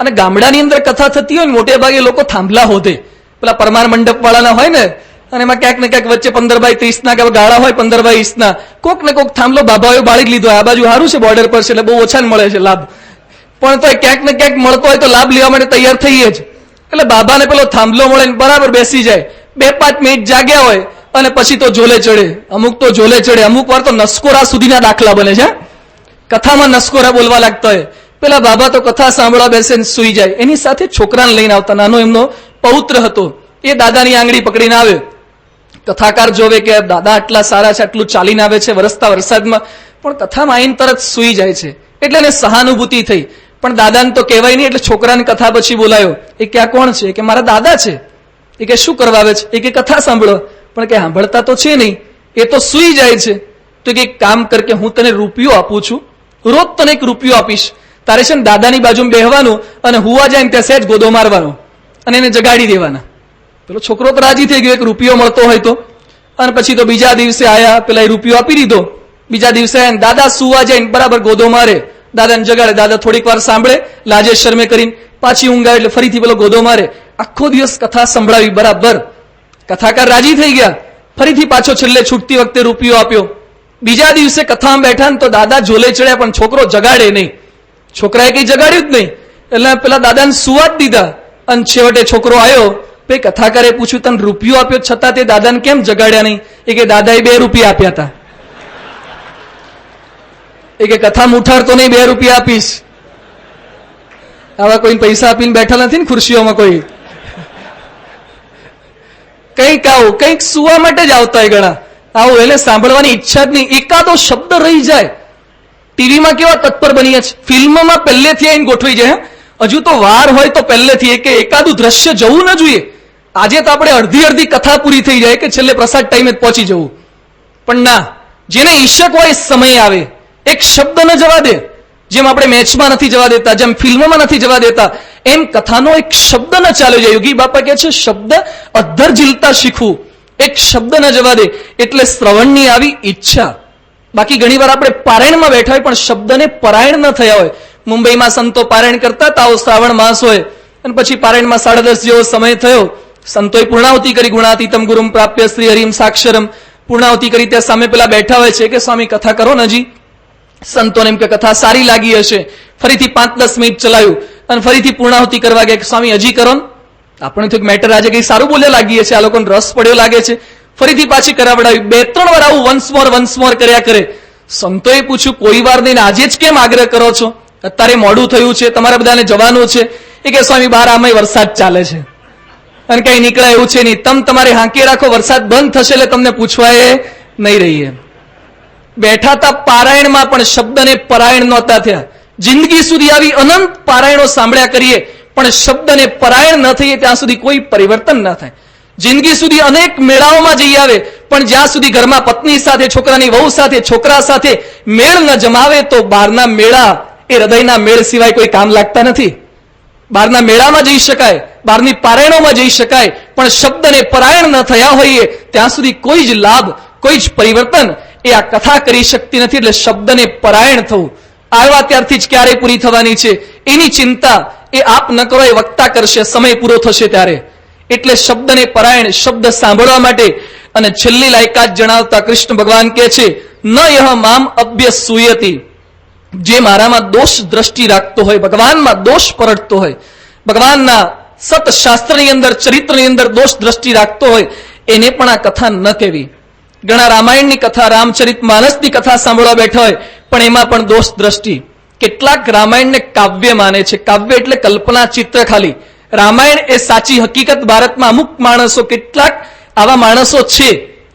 અને ગામડાની અંદર કથા થતી હોય ને મોટે ભાગે લોકો થાંભલા હોધે, પેલા પરમાર મંડપ વાળાના હોય ને, અને એમાં ક્યાંક ને ક્યાંક વચ્ચે 15x30 કે ગાળા હોય, 15x20 કોક ને કોક થાંભલો બાબાઓએ બાળી લીધો. આ બાજુ સારું છે, બોર્ડર પર છે એટલે બહુ ઓછા મળે છે લાભ, પણ તો ક્યાંક ને ક્યાંક મળતો હોય તો લાભ લેવા માટે તૈયાર થઈએ જ. એટલે બાબાને પેલો થાંભલો મળે ને બરાબર બેસી જાય, 2-5 મિનિટ જાગ્યા હોય અને પછી તો ઝોલે ચડે. અમુક તો ઝોલે ચડે, અમુક વાર તો નસકોરા સુધીના દાખલા બને છે. કથામાં નસકોરા બોલવા લાગતા હોય. પેલા બાબા તો કથા સાંભળવા બેસે ને સુઈ જાય. એની સાથે છોકરાને લઈને આવતા, નાનો એમનો પૌત્ર હતો, એ દાદાની આંગળી પકડીને આવે. કથાકાર જોવે કે દાદા આટલા સારા છે, આટલું ચાલીને આવે છે વરસતા વરસાદમાં, પણ કથામાં આવીને તરત સુઈ જાય છે. એટલે એને સહાનુભૂતિ થઈ, પણ દાદાને તો કહેવાય નહીં. એટલે છોકરાને કથા પછી બોલાયો. એ કે આ કોણ છે? કે મારા દાદા છે. એ કે શું કરવા આવે છે? એ કે કથા સાંભળો. પણ કે સાંભળતા તો છે નહીં, એ તો સુઈ જાય છે. તો એક કામ કર કે હું તને રૂપિયો આપું છું, રોજ તને 1 રૂપિયો આપીશ, તારે છે ને દાદાની બાજુમાં બેહવાનું અને હુવા જાય ને ત્યાં સહેજ ગોદો મારવાનો અને એને જગાડી દેવાના. પેલો છોકરો તો રાજી થઈ ગયો, 1 રૂપિયો મળતો હોય તો. અને પછી તો બીજા દિવસે આયા, પેલા રૂપિયો આપી દીધો. બીજા દિવસે આયા, દાદા સુવા જાય બરાબર ગોદો મારે દાદાને જગાડે, દાદા થોડીક વાર સાંભળે, લાજે શરમે કરીને પાછી ઊંઘ આવે એટલે ફરીથી પેલો ગોદો મારે. આખો દિવસ કથા સંભળાવી બરાબર, કથાકાર રાજી થઈ ગયા. ફરીથી પાછો છેલ્લે છૂટતી વખતે રૂપિયો આપ્યો. બીજા દિવસે કથામાં બેઠા ને તો દાદા ઝોલે ચડ્યા, પણ છોકરો જગાડે નહીં. છોકરાએ કઈ જગાડ્યું જ નહીં એટલે પેલા દાદાને સુવા જ દીધા. અને છેવટે છોકરો આવ્યો, ભાઈ કથાકારે પૂછ્યું તને રૂપિયો આપ્યો છતાં તે દાદાને કેમ જગાડ્યા નહીં? એ કે દાદાએ 2 રૂપિયા આપ્યા હતા. એ કે કથા મુઠાડતો નહીં, 2 રૂપિયા આપીશ. આવા કોઈ પૈસા આપીને બેઠા નથી ને ખુરશીઓમાં કોઈ. કંઈક આવું કંઈક સુવા માટે જ આવતા હોય ઘણા. આવું એટલે સાંભળવાની ઈચ્છા જ નહીં. એકાદો શબ્દ રહી જાય. ટીવીમાં કેવા તત્પર બનીએ છે, ફિલ્મમાં પહેલેથી આવીને ગોઠવી જાય. હજુ તો વાર હોય તો પહેલેથી કે એકાદું દ્રશ્ય જવું ન જોઈએ. આજે તો આપણે અડધી કથા પૂરી થઈ જાય કે છેલ્લે પ્રસાદ ટાઈમે જ પહોંચી જવું. પણ ના, જેને ઈશક હોય સમય આવે, એક શબ્દ ન જવા દે. જેમ આપણે મેચમાં નથી જવા દેતા, જેમ ફિલ્મમાં નથી જવા દેતા, એમ કથાનો એક શબ્દ ન ચાલ્યો જાય. યોગી બાપા કહે છે શબ્દ અધ્ધર ઝીલતા શીખવું, એક શબ્દ ન જવા દે. એટલે શ્રવણની આવી ઈચ્છા. બાકી ઘણી વાર આપણે પારાયણમાં બેઠા હોય પણ શબ્દને પરાયણ ન થયા હોય. મુંબઈમાં સંતો પારાયણ કરતા હતા, આવો શ્રાવણ માસ હોય અને પછી પારાયણમાં 10:30 જેવો સમય થયો. સંતોએ પૂર્ણાવતી કરી, ગુણાતીતમ ગુરુમ પ્રાપ્ય શ્રી હરિમ સાક્ષરમ. પૂર્ણાવતી કરી ત્યાં સામે પેલા બેઠા હોય છે કે સ્વામી કથા કરો ને હજી. સંતોને એમ કે કથા સારી લાગી હશે. ફરીથી 5-10 મિનિટ ચલાવ્યું અને ફરીથી પૂર્ણાવતી કરવા ગયા કે સ્વામી હજી કરો ને. આપણે તો મેટર આજે કઈ સારું બોલ્યા લાગીએ છે, આ લોકોને રસ પડ્યો લાગે છે. ફરીથી પાછી કરાવડાવી. 2-3 વાર આવું વન્સ મોર કર્યા કરે. સંતોએ પૂછ્યું કોઈ વાર નહીં, આજે જ કેમ આગ્રહ કરો છો? અત્યારે મોડું થયું છે, તમારે બધાને જવાનું છે. એ કે સ્વામી બહાર આમાંય વરસાદ ચાલે છે અને કઈ નીકળે એવું છે નહીં. તમારે હાંકી રાખો, વરસાદ બંધ થશે એટલે તમને પૂછવાય નહીં રહીએ. બેઠા હતા પારાયણમાં પણ શબ્દને પરાયણ નહોતા થયા. જિંદગી સુધી આવી અનંત પારાયણો સાંભળ્યા કરીએ પણ શબ્દને પરાયણ ન થઈએ ત્યાં સુધી કોઈ પરિવર્તન ન થાય. જિંદગી સુધી અનેક મેળાઓમાં જઈ આવે પણ જ્યાં સુધી ઘરમાં પત્ની સાથે, છોકરાની વહુ સાથે, છોકરા સાથે મેળ ન જમાવે તો બહારના મેળા એ હૃદયના મેળ સિવાય કોઈ કામ લાગતા નથી. બહારના મેળામાં જઈ શકાય, બહારની પારાયણોમાં જઈ શકાય, પણ શબ્દને પરાયણ ન થયા હોઈએ ત્યાં સુધી કોઈ જ લાભ, કોઈ જ પરિવર્તન એ આ કથા કરી શકતી નથી. એટલે શબ્દને પરાયણ થવું આવ્યા ત્યારથી જ ક્યારે પૂરી થવાની છે એની ચિંતા એ આપ ન કરો, એ વક્તા કરશે સમય પૂરો થશે ત્યારે. એટલે શબ્દને પરાયણ, શબ્દ સાંભળવા માટે. અને છેલ્લી લાયકાત જણાવતા કૃષ્ણ ભગવાન કહે છે ન યહ મામ અભ્ય સૂયતી. જે મારામાં દોષ દ્રષ્ટિ રાખતો હોય, ભગવાનમાં દોષ પરટતો હોય, ભગવાનના સત શાસ્ત્રની અંદર, ચરિત્રની અંદર દોષ દ્રષ્ટિ રાખતો હોય, એને પણ આ કથા ન કહેવી. ઘણા રામાયણની કથા, રામચરિત માનસની કથા સાંભળવા બેઠા હોય પણ એમાં પણ દોષ દ્રષ્ટિ. કેટલાક રામાયણને કાવ્ય માને છે. કાવ્ય એટલે કલ્પના ચિત્ર ખાલી. રામાયણ એ સાચી હકીકત. ભારતમાં અમુક માણસો, કેટલાક આવા માણસો છે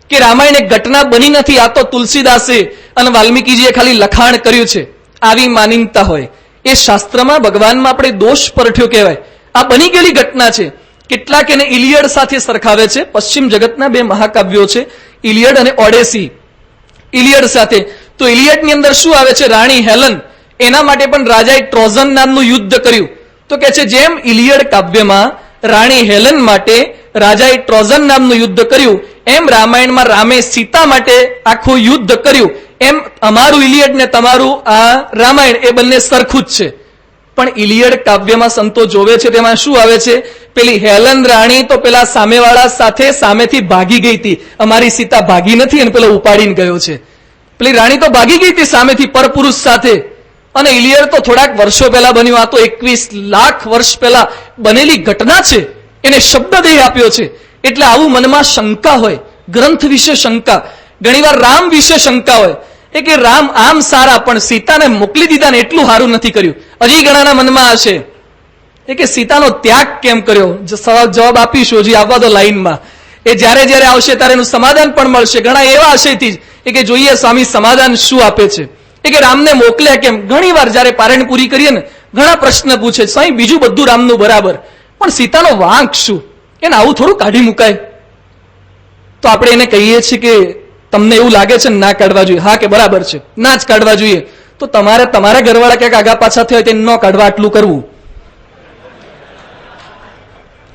કે રામાયણ એક ઘટના બની નથી, આ તો તુલસીદાસે અને વાલ્મીકીજીએ ખાલી લખાણ કર્યું છે, આવી માનીનતા હોય. એ શાસ્ત્રમાં, ભગવાનમાં આપણે દોષ પરઠ્યો કહેવાય. આ બની ગયેલી ઘટના છે. કેટલાક એને ઇલિયડ સાથે સરખાવે છે. પશ્ચિમ જગતના 2 મહાકાવ્યો છે, ઇલિયડ અને ઓડેસી. ઇલિયડ સાથે તો ઇલિયડની અંદર શું આવે છે? રાણી હેલન, એના માટે પણ રાજાએ ટ્રોઝન નામનું યુદ્ધ કર્યું. તો કે છે જેમ ઇલિયડ કાવ્યમાં રાણી હેલન માટે રાજાએ ટ્રોઝન નામનું યુદ્ધ કર્યું, એમ રામાયણમાં રામે સીતા માટે આખું યુદ્ધ કર્યું. એમ અમારું ઇલિયડ ને તમારું આ રામાયણ એ બંને સરખું જ છે. પણ ઇલિયડ કાવ્યમાં સંતો જોવે છે તેમાં શું આવે છે? પેલી હેલન રાણી તો પેલા સામેવાળા સાથે સામેથી ભાગી ગઈ હતી, અમારી સીતા ભાગી નથી અને પેલો ઉપાડીને ગયો છે. પેલી રાણી તો ભાગી ગઈ હતી સામેથી પરપુરુષ સાથે. અને ઇલિયડ તો થોડાક વર્ષો પહેલા બન્યું. આ તો 21 લાખ વર્ષ પહેલા બનેલી ઘટના છે. એને શબ્દ દેહ આપ્યો છે. એટલે આવું મનમાં શંકા હોય, ગ્રંથ વિશે શંકા, ઘણીવાર રામ વિશે શંકા હોય એ કે રામ આમ સારા પણ સીતાને મોકલી દીધા ને એટલું સારું નથી કર્યું. હજી ઘણાના મનમાં હશે એ કે સીતાનો ત્યાગ કેમ કર્યો? જવાબ આપીશું, હજી આવવા દો લાઈનમાં. એ જ્યારે જ્યારે આવશે ત્યારે એનું સમાધાન પણ મળશે. ઘણા એવા આશયથી જ કે જોઈએ સ્વામી સમાધાન શું આપે છે. એ કે રામને મોકલ્યા કેમ? ઘણી વાર જયારે પારાયણ પૂરી કરીએ ને ઘણા પ્રશ્ન પૂછે, સ્વામી બીજું બધું રામનું બરાબર પણ સીતાનો વાંક શું? એને આવું થોડું કાઢી મુકાય? તો આપણે એને કહીએ છીએ કે તમને એવું લાગે છે ના કાઢવા જોઈએ? હા કે બરાબર છે, ના જ કાઢવા જોઈએ. તો તમારે તમારા ઘરવાળા ક્યાંક આગા પાછા થયા તેને ન કાઢવા, આટલું કરવું,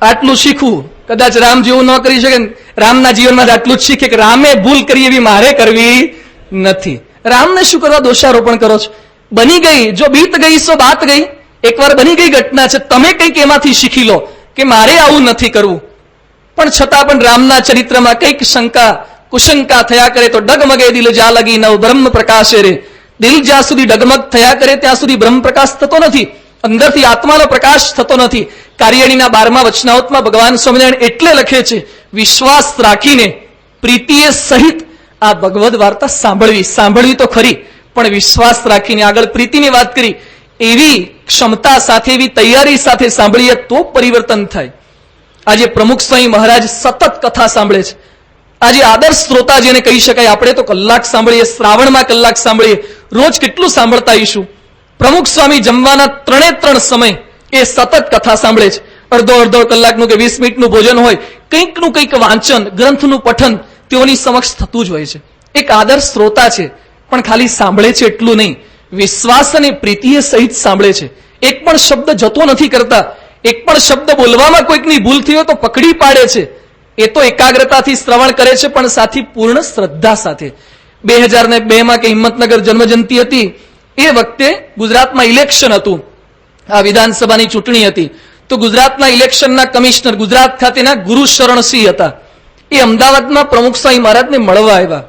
આટલું શીખવું. કદાચ રામ જેવું ન કરી શકે, રામના જીવનમાં આટલું જ શીખે કે રામે ભૂલ કરી એવી મારે કરવી નથી. રામને શું કરવા દોષારોપણ કરો છો? બની ગઈ, જો બીત ગઈ સો બાત ગઈ. એકવાર બની ગઈ ઘટના છે, તમે કંઈક એમાંથી શીખી લો કે મારે આવું નથી કરવું. પણ છતાં પણ રામના ચરિત્રમાં કંઈક શંકા કુશંકા થયા કરે તો ડગમગે દિલ જા લગી નવ બ્રહ્મ પ્રકાશે રે. દિલ જ્યાં સુધી ડગમગ થયા કરે ત્યાં સુધી બ્રહ્મ પ્રકાશ થતો નથી, અંદરથી આત્માનો પ્રકાશ થતો નથી. કાર્યણીના 12મા વચનાવતમાં ભગવાન સ્વામિનારાયણ એટલે લખે છે, વિશ્વાસ રાખીને પ્રીતિએ સહિત આ ભગવદ વાર્તા સાંભળવી તો ખરી, પણ વિશ્વાસ રાખીને આગળ પ્રીતિની વાત કરી, એવી ક્ષમતા સાથે એવી તૈયારી સાથે સાંભળીએ તો પરિવર્તન થાય. આજે પ્રમુખ સ્વામી મહારાજ સતત કથા સાંભળે છે. આજે આદર્શ શ્રોતા જેને કહી શકાય, આપણે તો કલાક સાંભળીએ, શ્રાવણમાં કલાક સાંભળીએ, રોજ કેટલું સાંભળતા આવીશું. પ્રમુખ સ્વામી જમવાના 3 સમય એ સતત કથા સાંભળે છે. અડધો કલાકનું કે 20 મિનિટનું ભોજન હોય, કંઈકનું કંઈક વાંચન, ગ્રંથનું પઠન તેઓની સમક્ષ થતું જ હોય છે. એક આદર્શ શ્રોતા છે, પણ ખાલી સાંભળે છે એટલું નહીં, વિશ્વાસ અને પ્રીતિએ સહિત સાંભળે છે. એક પણ શબ્દ જતો નથી કરતા, એક પણ શબ્દ બોલવામાં કોઈકની ભૂલ થઈ હોય તો પકડી પાડે છે. એ તો એકાગ્રતાથી શ્રવણ કરે છે, પણ સાથી પૂર્ણ શ્રદ્ધા સાથે. 2002માં કે હિંમતનગર જન્મજયંતિ હતી, એ વખતે ગુજરાતમાં ઇલેક્શન હતું, આ વિધાનસભાની ચૂંટણી હતી. તો ગુજરાતના ઇલેક્શનના કમિશનર ગુજરાત ખાતેના ગુરુ શરણસિંહ હતા. એ અમદાવાદમાં પ્રમુખ સ્વામી મહારાજને મળવા આવ્યા.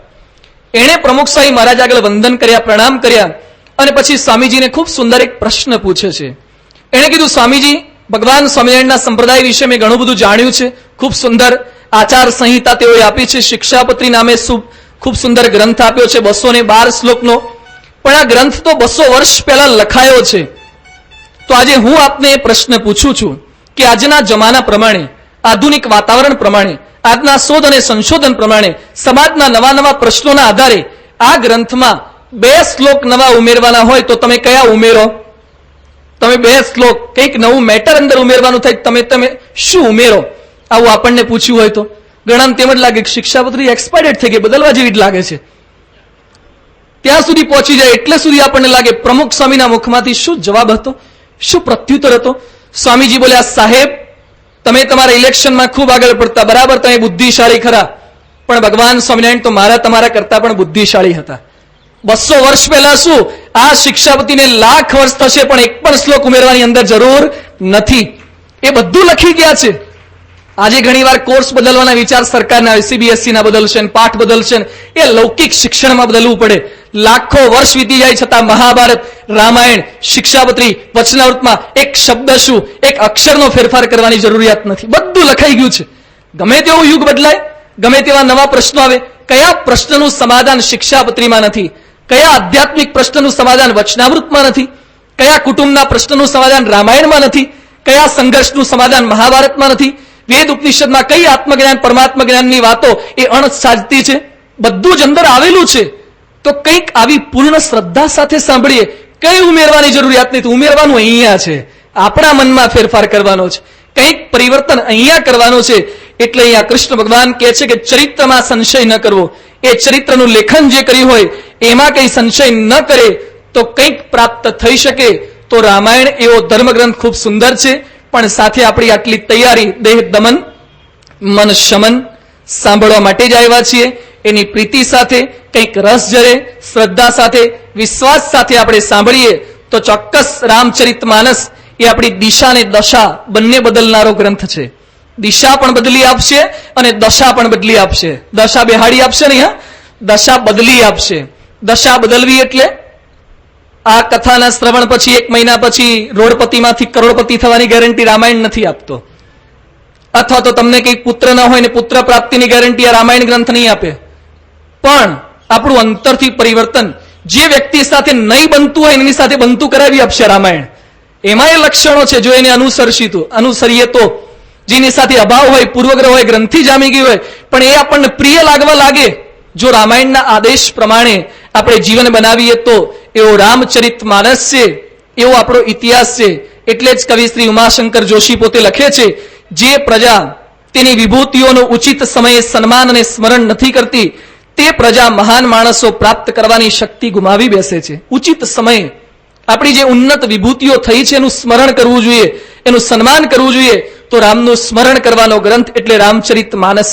એણે પ્રમુખ સ્વામી મહારાજ આગળ વંદન કર્યા, પ્રણામ કર્યા, અને પછી સ્વામીજીને ખૂબ સુંદર એક પ્રશ્ન પૂછે છે. એણે કીધું, સ્વામીજી, ભગવાન સ્વામિનારાયણના સંપ્રદાય વિશે મેં ઘણું બધું જાણ્યું છે, ખૂબ સુંદર આચાર સંહિતા તેઓએ આપી છે, શિક્ષાપત્રી નામે ખૂબ સુંદર ગ્રંથ આપ્યો છે 212 શ્લોકનો. પણ આ ગ્રંથ તો 200 વર્ષ પહેલા લખાયો છે. તો આજે હું આપને એ પ્રશ્ન પૂછું છું કે આજના જમાના પ્રમાણે, આધુનિક વાતાવરણ પ્રમાણે, આજના શોધ અને સંશોધન પ્રમાણે, સમાજના નવા પ્રશ્નોના આધારે આ ગ્રંથમાં 2 શ્લોક નવા ઉમેરવાના હોય તો તમે કયા ઉમેરો? તમે 2 શ્લોક, કંઈક નવું મેટર અંદર ઉમેરવાનું થાય, તમે શું ઉમેરો? આવું આપણને પૂછ્યું હોય તો ઘણા તેમ જ લાગે કે શિક્ષાપત્રી એક્સપાયર્ડ થઈ ગઈ, બદલવા જેવી જ લાગે છે. ત્યાં સુધી પહોંચી જાય એટલે સુધી આપણને લાગે પ્રમુખ સ્વામીના મુખમાંથી શું જવાબ હતો, શું પ્રત્યુત્તર હતો? સ્વામીજી બોલ્યા, સાહેબ, તમે તમારા ઇલેક્શનમાં ખૂબ આગળ પડતા, બરાબર, તમે બુદ્ધિશાળી ખરા, પણ ભગવાન સ્વામિનારાયણ તો તમારા કરતા પણ બુદ્ધિશાળી હતા. 200 વર્ષ પહેલા શું, આ શિક્ષાપતિને લાખ વર્ષ થશે પણ એક પણ શ્લોક ઉમેરવાની અંદર જરૂર નથી. એ બધું લખી ગયા છે. આજે ઘણીવાર કોર્સ બદલવાના વિચાર સરકારના CBSE ના બદલશે, પાઠ બદલશે, એ લૌકિક શિક્ષણમાં બદલવું પડે. લાખો વર્ષ વીતી જાય છતાં મહાભારત, રામાયણ, શિક્ષાપત્રી, વચનાવૃતમાં એક શબ્દ શું, એક અક્ષરનો ફેરફાર કરવાની જરૂરિયાત નથી. બધું લખાઈ ગયું છે. ગમે તેવો યુગ બદલાય, ગમે તેવા નવા પ્રશ્નો આવે, કયા પ્રશ્નનું સમાધાન શિક્ષાપત્રીમાં નથી? કયા આધ્યાત્મિક પ્રશ્નનું સમાધાન વચનાવૃતમાં નથી? કયા કુટુંબના પ્રશ્નનું સમાધાન રામાયણમાં નથી? કયા સંઘર્ષનું સમાધાન મહાભારતમાં નથી? વેદ ઉપનિષદમાં કઈ આત્મજ્ઞાન પરમાત્મા જ્ઞાનની વાતો એ અણસાજતી છે? બધું જ અંદર આવેલું છે. તો કંઈક આવી પૂર્ણ શ્રદ્ધા સાથે સાંભળીએ, કઈ ઉમેરવાની જરૂરિયાત નથી. ઉમેરવાનું અહીંયા છે, આપણા મનમાં ફેરફાર કરવાનો છે, કંઈક પરિવર્તન અહીંયા કરવાનું છે. એટલે અહીંયા કૃષ્ણ ભગવાન કહે છે કે ચરિત્રમાં સંશય ન કરવો. એ ચરિત્રનું લેખન જે કર્યું હોય એમાં કઈ સંશય ન કરે તો કંઈક પ્રાપ્ત થઈ શકે. તો રામાયણ એવો ધર્મગ્રંથ ખૂબ સુંદર છે, પણ સાથે આપણી આટલી તૈયારી, દેહ દમન, મન શમન, સાંભળવા માટે જ આવ્યા છીએ. એની પ્રીતિ સાથે, કંઈક રસ જરે, શ્રદ્ધા સાથે, વિશ્વાસ સાથે આપણે સાંભળીએ તો ચોક્કસ રામચરિતમાનસ એ આપણી દિશા અને દશા બંને બદલનારો ગ્રંથ છે. દિશા પણ બદલી આપશે અને દશા પણ બદલી આપશે. દશા બેહાડી આપશે નહીં, દશા બદલી આપશે. દશા બદલવી એટલે આ કથાના શ્રવણ પછી 1 મહિના પછી રોડપતિમાંથી કરોડપતિ થવાની ગેરંટી રામાયણ નથી આપતો. અથવા તો તમને કંઈક પુત્ર ન હોય ને પુત્ર પ્રાપ્તિની ગેરંટી આ રામાયણ ગ્રંથ નહીં આપે. પણ આપણું અંતરથી પરિવર્તન જે વ્યક્તિ સાથે નહીં બનતું હોય એની સાથે બનતું કરાવી આપશે રામાયણ. એમાં એ લક્ષણો છે, જો એને અનુસરીએ તો. જેની સાથે અભાવ હોય, પૂર્વગ્રહ હોય, ગ્રંથિ જામી ગઈ હોય, પણ એ આપણને પ્રિય લાગવા લાગે, જો રામાયણના આદેશ પ્રમાણે આપણે જીવન બનાવીએ તો એવો રામચરિત માનસ છે, એવો આપણો ઇતિહાસ છે. એટલે જ કવિ શ્રી ઉમાશંકર જોશી પોતે લખે છે, જે પ્રજા તેની વિભૂતિઓનું ઉચિત સમયે સન્માન અને સ્મરણ નથી કરતી તે પ્રજા મહાન માણસો પ્રાપ્ત કરવાની શક્તિ ગુમાવી બેસે છે. ઉચિત સમયે આપણી જે ઉન્નત વિભૂતિઓ થઈ છે એનું સ્મરણ કરવું જોઈએ, એનું સન્માન કરવું જોઈએ. તો રામનું સ્મરણ કરવાનો ગ્રંથ એટલે રામચરિત માનસ.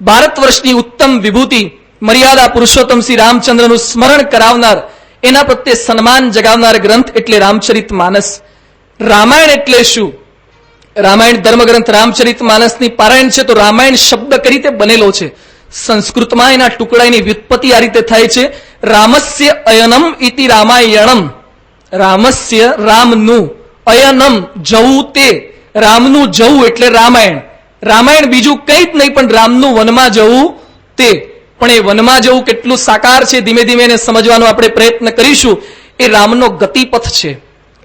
ભારત વર્ષની ઉત્તમ વિભૂતિ મર્યાદા પુરુષોત્તમ શ્રી રામચંદ્રનું સ્મરણ કરાવનાર એના પ્રત્યે સન્માન જગાવનાર ગ્રંથ એટલે રામચરિત માનસ. રામાયણ એટલે શું? રામાયણ ધર્મગ્રંથ રામચરિત માનસની પારાયણ છે તો રામાયણ શબ્દ કઈ રીતે બનેલો છે? સંસ્કૃતમાં એના ટુકડાની વ્યુત્પત્તિ આ રીતે થાય છે, રામસ્ય અયનમ ઇતિ રામાયણમ. રામસ્ય રામનું, અયનમ જવું તે, રામનું જવું એટલે રામાયણ. રામાયણ બીજું કંઈ જ નહીં પણ રામનું વનમાં જવું તે. પણ એ વનમાં જવું કેટલું સાકાર છે ધીમે ધીમે એને સમજવાનો આપણે પ્રયત્ન કરીશું. એ રામનો ગતિપથ છે,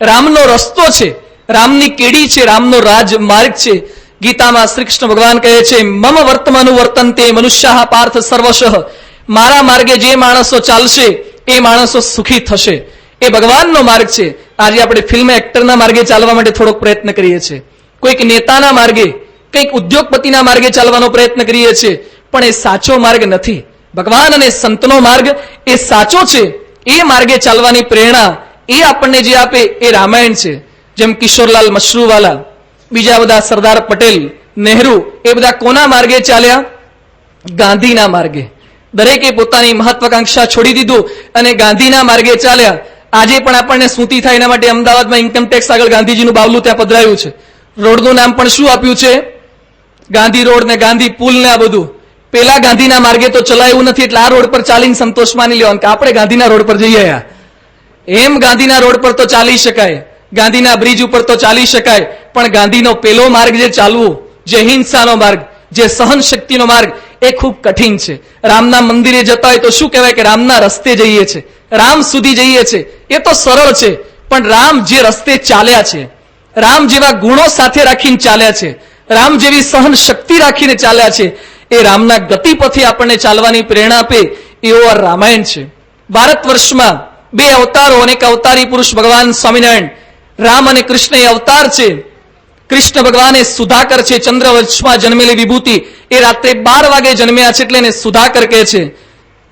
રામનો રસ્તો છે, રામની કેડી છે, રામનો રાજમાર્ગ છે. ગીતામાં શ્રી કૃષ્ણ ભગવાન કહે છે, મમ વર્તમાનું વર્તનતે મનુષ્યાઃ પાર્થ સર્વશઃ. મારા માર્ગે જે માણસો ચાલશે એ માણસો સુખી થશે. એ ભગવાનનો માર્ગ છે. આજે આપણે ફિલ્મ એક્ટરના માર્ગે ચાલવા માટે થોડોક પ્રયત્ન કરીએ છીએ, કોઈક નેતાના માર્ગે, કંઈક ઉદ્યોગપતિના માર્ગે ચાલવાનો પ્રયત્ન કરીએ છીએ, પણ એ સાચો માર્ગ નથી. ભગવાન અને સંતનો માર્ગ એ સાચો છે. એ માર્ગે ચાલવાની પ્રેરણા એ આપણને જે આપે એ રામાયણ છે. જેમ કિશોરલાલ મશરૂવાલા, બીજા બધા સરદાર પટેલ, નહેરુ, એ બધા કોના માર્ગે ચાલ્યા? ગાંધીના માર્ગે. દરેકે પોતાની મહત્વાકાંક્ષા છોડી દીધું અને ગાંધીના માર્ગે ચાલ્યા. આજે પણ આપણને સ્મૃતિ થાય એના માટે અમદાવાદમાં ઇન્કમટેક્સ આગળ ગાંધીજીનું બાવલું ત્યાં પધરાયું છે. રોડનું નામ પણ શું આપ્યું છે? ગાંધી રોડ ને ગાંધી પુલ ને આ બધું. પેલા ગાંધીના માર્ગે તો ચલાયું નથી એટલે આ રોડ પર ચાલીને સંતોષ માની લેવાનું કે આપણે ગાંધીના રોડ પર જઈ આવ્યા. એમ ગાંધીના રોડ પર તો ચાલી શકાય, ગાંધીના બ્રિજ ઉપર તો ચાલી શકાય, પણ ગાંધીનો પેલો માર્ગ જે ચાલવો, જે હિંસાનો માર્ગ, જે સહન શક્તિનો માર્ગ, એ ખૂબ કઠિન છે. રામના મંદિરે જતા હોય તો શું કહેવાય કે રામના રસ્તે જઈએ છે, રામ સુધી જઈએ છે. એ તો સરળ છે, પણ રામ જે રસ્તે ચાલ્યા છે, રામ જેવા ગુણો સાથે રાખીને ચાલ્યા છે, રામ જેવી સહન શક્તિ રાખીને ચાલ્યા છે, એ રામના ગતિપથે આપણને ચાલવાની પ્રેરણા આપે એવો આ રામાયણ છે. ભારત વર્ષમાં બે અવતારો, અનેક અવતારી પુરુષ ભગવાન સ્વામિનારાયણ, રામ અને કૃષ્ણ એ અવતાર છે. કૃષ્ણ ભગવાન એ સુધાકર છે, ચંદ્રવંશમાં જન્મેલી વિભૂતિ. એ રાત્રે 12 વાગે જન્મ્યા છે એટલે એને સુધાકર કહે છે.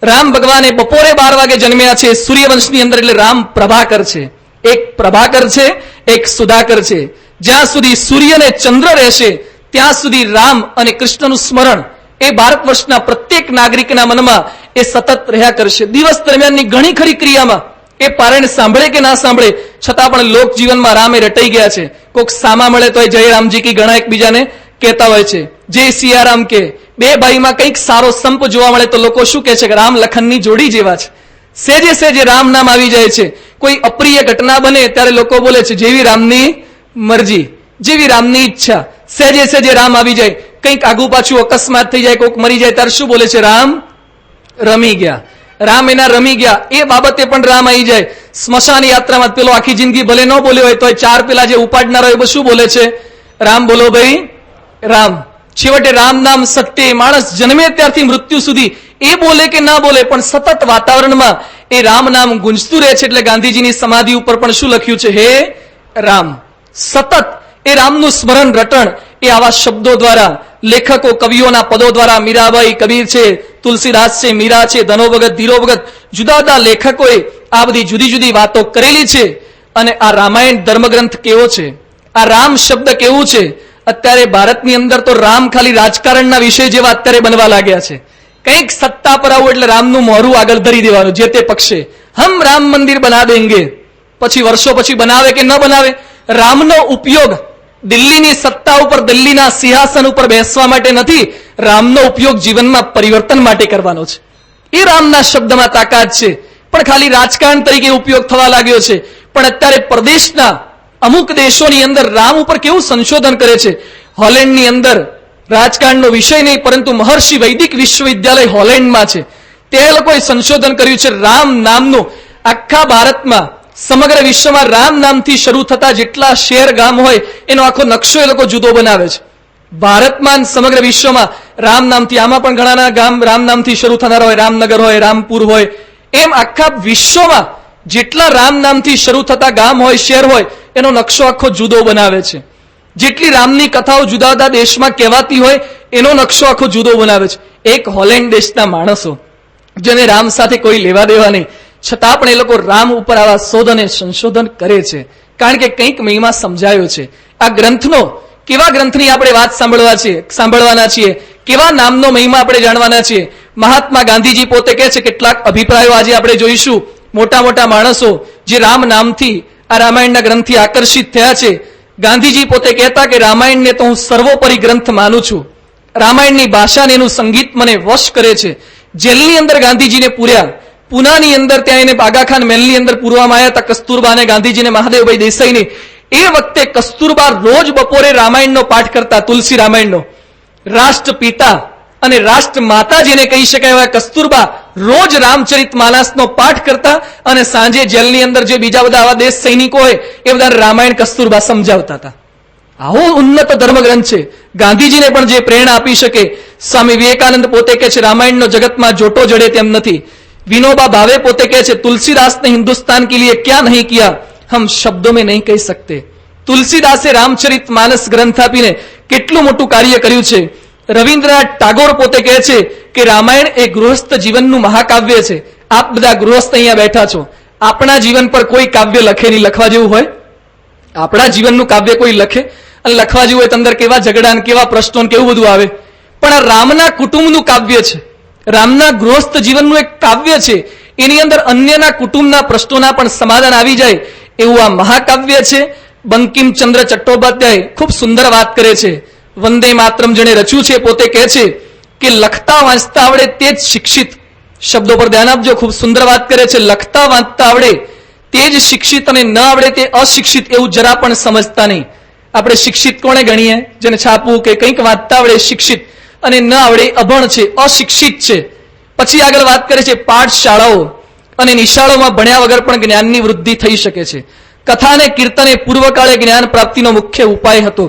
રામ ભગવાન એ બપોરે 12 વાગે જન્મ્યા છે સૂર્યવંશની અંદર, એટલે રામ પ્રભાકર છે. એક પ્રભાકર છે, એક સુધાકર છે. જ્યાં સુધી સૂર્ય અને ચંદ્ર રહેશે ત્યાં સુધી રામ અને કૃષ્ણનું સ્મરણ એ ભારત વર્ષના પ્રત્યેક નાગરિકના મનમાં એ સતત રહ્યા કરશે. દિવસ દરમિયાનની ઘણી ખરી ક્રિયામાં એ પારાયણ સાંભળે કે ના સાંભળે, છતાં પણ લોક જીવનમાં રામ એ રટાઈ ગયા છે. કોઈક સામા મળે તો જય રામજી કી ઘણા એકબીજાને કહેતા હોય છે, જય સિયારામ કે. બે ભાઈમાં કંઈક સારો સંપ જોવા મળે તો લોકો શું કહે છે કે રામ લખનની જોડી જેવા છે. સેજે સેજે રામ નામ આવી જાય છે. કોઈ અપ્રિય ઘટના બને ત્યારે લોકો બોલે છે જેવી રામની મરજી, જેવી રામની ઈચ્છા. સેજે સેજે રામ આવી જાય, કંઈક આગુ પાછું અકસ્માત થઈ જાય, કોઈક મરી જાય ત્યારે શું બોલે છે? રામ રમી ગયા, રામ એના રમી ગયા. એ બાબતે પણ રામ આવી જાય. સ્મશાન યાત્રામાં પેલો આખી જિંદગી ભલે ન બોલ્યો હોય તો ચાર પેલા જે ઉપાડનાર હોય શું બોલે છે? રામ બોલો ભાઈ રામ. છેવટે રામ નામ સત્ય. માણસ જન્મે ત્યારથી મૃત્યુ સુધી એ બોલે કે ના બોલે પણ સતત વાતાવરણમાં એ રામ નામ ગુંજતું રહે છે. એટલે ગાંધીજીની સમાધિ ઉપર પણ શું લખ્યું છે? હે રામ. સતત એ રામનું સ્મરણ રટણ એ આવા શબ્દો દ્વારા, લેખકો કવિઓના પદો દ્વારા, મીરાબાઈ, કબીર છે, તુલસીદાસ છે, મીરા છે, ધનો ભગત, ધીરો ભગત, જુદા જુદા લેખકોએ આ બધી જુદી જુદી વાતો કરેલી છે. અને આ રામાયણ ધર્મગ્રંથ કેવો છે, આ રામ શબ્દ કેવું છે? અત્યારે ભારતની અંદર તો રામ ખાલી રાજકારણના વિષય જેવા અત્યારે બનવા લાગ્યા છે. કંઈક સત્તા પર આવું એટલે રામનું મોહરું આગળ ધરી દેવાનું જે તે પક્ષે. હમ રામ મંદિર બના દેંગે. પછી વર્ષો પછી બનાવે કે ન બનાવે, રામનો ઉપયોગ દિલ્હીની સત્તા ઉપર, દિલ્હીના સિંહાસન ઉપર બેસવા માટે નથી, રામનો ઉપયોગ જીવનમાં પરિવર્તન માટે કરવાનો છે. એ રામના શબ્દમાં તાકાત છે. પણ ખાલી રાજકારણ તરીકે ઉપયોગ થવા લાગ્યો છે. પણ અત્યારે પ્રદેશના અમુક દેશોની અંદર રામ ઉપર કેવું સંશોધન કરે છે. હોલેન્ડની અંદર રાજકારણનો વિષય નહીં પરંતુ મહર્ષિ વૈદિક વિશ્વવિદ્યાલય હોલેન્ડમાં છે. તે લોકોએ સંશોધન કર્યું છે રામ નામનું. આખા ભારતમાં, સમગ્ર વિશ્વમાં રામ નામથી શરૂ થતા જેટલા શહેર ગામ હોય એનો આખો નકશો એ લોકો જુદો બનાવે છે. ભારતમાં સમગ્ર વિશ્વમાં રામ નામથી, આમાં પણ ઘણા ગામ રામ નામથી શરૂ થનારા હોય, રામનગર હોય, રામપુર હોય, એમ આખા વિશ્વમાં જેટલા રામ નામથી શરૂ થતા ગામ હોય, શહેર હોય, એનો નકશો આખો જુદો બનાવે છે. જેટલી રામની કથાઓ જુદા જુદા દેશમાં કહેવાતી હોય એનો નકશો આખો જુદો બનાવે છે. એક હોલેન્ડ દેશના માણસો જેને રામ સાથે કોઈ લેવા દેવા નહીં, છતાં પણ એ લોકો રામ ઉપર આવા શોધ અને સંશોધન કરે છે. કારણ કે કંઈક મહિમા સમજાયો છે. આ ગ્રંથનો, કેવા ગ્રંથની આપણે વાત સાંભળવાના છીએ, કેવા નામનો મહિમા આપણે જાણવાના છીએ. મહાત્મા ગાંધીજી પોતે કહે છે, કેટલાક અભિપ્રાયો આજે આપણે જોઈશું. મોટા મોટા માણસો જે રામ નામથી આ રામાયણના ગ્રંથથી આકર્ષિત થયા છે. ગાંધીજી પોતે કહેતા કે રામાયણને તો હું સર્વોપરી ગ્રંથ માનું છું. રામાયણની ભાષા ને એનું સંગીત મને વશ કરે છે. જેલની અંદર ગાંધીજીને પૂર્યા. પૂનાની અંદર ત્યાં એને બાગાખાન મહેલની અંદર પૂરવામાં આવ્યા હતા કસ્તુરબાને, ગાંધીજીને મહાદેવભાઈ દેસાઈને. એ વખતે કસ્તુરબા રોજ બપોરે રામાયણનો પાઠ કરતા, તુલસી રામાયણનો. રાષ્ટ્રપિતા અને રાષ્ટ્ર માતા જેને કહી શકાય એવા કસ્તુરબા રોજ રામચરિત માનસનો પાઠ કરતા અને સાંજે જેલની અંદર જે બીજા બધા આવા દેશ સૈનિકો હોય એ બધા રામાયણ કસ્તુરબા સમજાવતા હતા. આવો ઉન્નત ધર્મગ્રંથ છે. ગાંધીજીને પણ જે પ્રેરણા આપી શકે. સ્વામી વિવેકાનંદ પોતે કહે છે રામાયણનો જગતમાં જોટો જડે તેમ નથી. વિનોબા ભાવે પોતે કહે છે तुलसीदास ने हिंदुस्तान के लिए क्या नहीं किया हम शब्दों में नहीं कह सकते. તુલસીદાસે રામચરિત માનસ ગ્રંથ આપીને કેટલું મોટું કાર્ય કર્યું છે. રવિન્દ્રનાથ ટાગોર પોતે કહે છે કે રામાયણ એ ગૃહસ્થ જીવનનું મહાકાવ્ય છે. આપ બધા ગૃહસ્થ અહીંયા બેઠા છો, આપણા જીવન પર કોઈ કાવ્ય લખે નહીં. લખવા જેવું હોય આપણા જીવનનું કાવ્ય કોઈ લખે અને લખવા જેવું હોય તો અંદર કેવા ઝઘડા કેવા પ્રશ્નો કેવું બધું આવે. પણ આ રામના કુટુંબનું કાવ્ય છે, રામના ગૃહસ્થ જીવનનું એક કાવ્ય છે. એની અંદર અન્યના કુટુંબના પ્રશ્નોના પણ સમાધાન આવી જાય એવું આ મહાકાવ્ય છે. બંકિમચંદ્ર ચટ્ટોપાધ્યાય ખૂબ સુંદર વાત કરે છે. વંદે માતરમ જેણે રચ્યું છે પોતે કહે છે કે લખતા વાંચતા આવડે તે જ શિક્ષિત. શબ્દો પર ધ્યાન આપજો, ખૂબ સુંદર વાત કરે છે. લખતા વાંચતા આવડે તે જ શિક્ષિત અને ન આવડે તે અશિક્ષિત એવું જરા પણ સમજતા નહીં. આપણે શિક્ષિત કોને ગણીએ? જેને છાપવું કે કંઈક વાંચતા આવડે શિક્ષિત, અને ન આવડે અભણ છે, અશિક્ષિત છે. પછી આગળ વાત કરે છે પાઠશાળાઓ અને નિશાળોમાં ભણ્યા વગર પણ જ્ઞાનની વૃદ્ધિ થઈ શકે છે. કથા અને કીર્તન એ પૂર્વકાળે જ્ઞાન પ્રાપ્તિનો મુખ્ય ઉપાય હતો.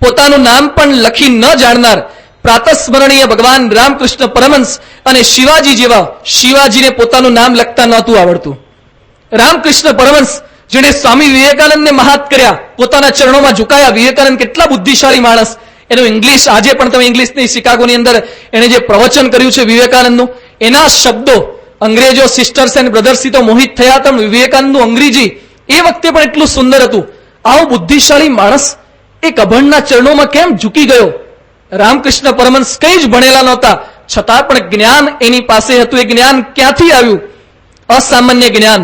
પોતાનું નામ પણ લખી ન જાણનાર પ્રાતસ્મરણીય ભગવાન રામકૃષ્ણ પરમહંસ અને શિવાજી જેવા, શિવાજીને પોતાનું નામ લખતા નહોતું આવડતું. રામકૃષ્ણ પરમહંસ જેણે સ્વામી વિવેકાનંદને મહાત કર્યા, પોતાના ચરણોમાં ઝુકાયા. વિવેકાનંદ કેટલા બુદ્ધિશાળી માણસ. એનું ઇંગ્લિશ આજે પણ તમે ઇંગ્લિશની શિકાગોની અંદર એને જે પ્રવચન કર્યું છે વિવેકાનંદનું, એના શબ્દો અંગ્રેજો સિસ્ટર્સ એન્ડ બ્રધર્સથી તો મોહિત થયા હતા. વિવેકાનંદનું અંગ્રેજી એ વખતે પણ એટલું સુંદર હતું. આવો બુદ્ધિશાળી માણસ એક અભણના ચરણોમાં કેમ ઝૂકી ગયો? રામકૃષ્ણ પરમહંસ કંઈ જ ભણેલા નહોતા, છતાં પણ જ્ઞાન એની પાસે હતું. એ જ્ઞાન ક્યાંથી આવ્યું? અસામાન્ય જ્ઞાન,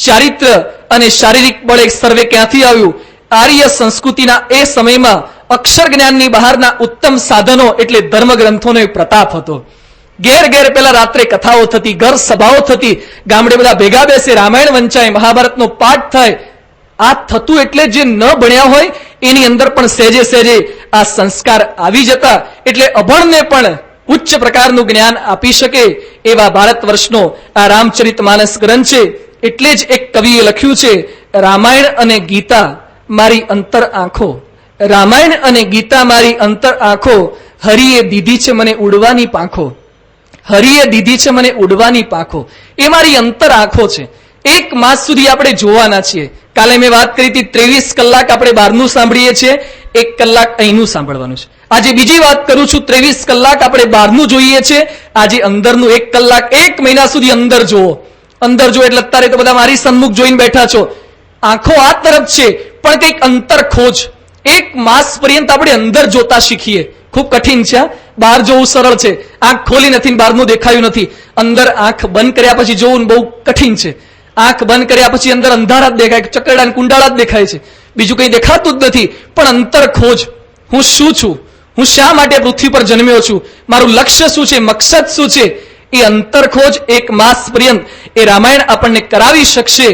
ચારિત્ર અને શારીરિક બળ એક સર્વે ક્યાંથી આવ્યું? આર્ય સંસ્કૃતિના એ સમયમાં અક્ષર જ્ઞાનની બહારના ઉત્તમ સાધનો એટલે ધર્મગ્રંથોનો એક પ્રતાપ હતો. ઘેર ઘેર પેલા રાત્રે કથાઓ થતી, ઘર સભાઓ થતી, ગામડે બધા ભેગા બેસે, રામાયણ વંચાય, મહાભારતનો પાઠ થાય. આ થતું એટલે જે ન ભણ્યા હોય એની અંદર પણ સહેજે સહેજે આ સંસ્કાર આવી જતા. એટલે અભણને પણ ઉચ્ચ પ્રકારનું જ્ઞાન આપી શકે એવા ભારત વર્ષનો આ રામચરિત માનસ ગ્રંથ છે. એટલે જ એક કવિએ લખ્યું છે રામાયણ અને ગીતા મારી અંતર આંખો. રામાયણ અને ગીતા મારી અંતર આંખો, હરિએ દીધી છે મને ઉડવાની પાંખો. હરિએ દીધી છે મને ઉડવાની પાંખો. એ મારી અંતર આંખો છે. એક માસ સુધી આપણે જોવાના છીએ. કાલે મેં વાત કરી હતી 23 કલાક આપણે બહારનું સાંભળીએ છીએ, 1 કલાક અહીંનું સાંભળવાનું છે. આજે બીજી વાત કરું છું, 23 કલાક આપણે બહારનું જોઈએ છીએ, આજે અંદરનું 1 કલાક, 1 મહિના સુધી અંદર જુઓ. અંદર જુઓ એટલે અત્યારે તો બધા મારી સન્મુખ જોઈને બેઠા છો. આંખો આ તરફ છે પણ કંઈક અંતર ખોજ. 1 માસ પર્યંત આપણે અંદર જોતા શીખીએ. ખૂબ કઠિન છે. બહાર જોવું સરળ છે, આંખ ખોલી નથી, બહારનું દેખાયું નથી. અંદર આંખ બંધ કર્યા પછી જોવું બહુ કઠિન છે. આંખ બંધ કર્યા પછી અંદર અંધારા જ દેખાય, ચકરડા કુંડાળા જ દેખાય છે, બીજું કંઈ દેખાતું જ નથી. પણ અંતર ખોજ. હું શું છું? હું શા માટે પૃથ્વી પર જન્મ્યો છું? મારું લક્ષ્ય શું છે? મકસદ શું છે? એ અંતર ખોજ 1 માસ પર્યંત એ રામાયણ આપણને કરાવી શકશે.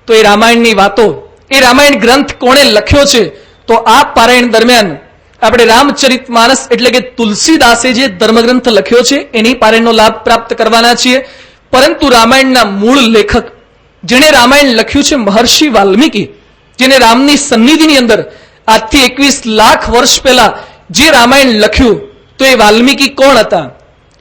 તો એ રામાયણની વાતો, એ રામાયણ ગ્રંથ કોણે લખ્યો છે? તો આ પારાયણ દરમિયાન આપણે રામચરિત માનસ એટલે કે તુલસીદાસે જે ધર્મગ્રંથ લખ્યો છે એની પારાયણનો લાભ પ્રાપ્ત કરવાના છીએ. પરંતુ રામાયણના મૂળ લેખક જેણે રામાયણ લખ્યું છે મહર્ષિ વાલ્મીકી, જેને રામની સન્નિધિની અંદર આજથી 21 લાખ વર્ષ પહેલા જે રામાયણ લખ્યું, તો એ વાલ્મીકી કોણ હતા?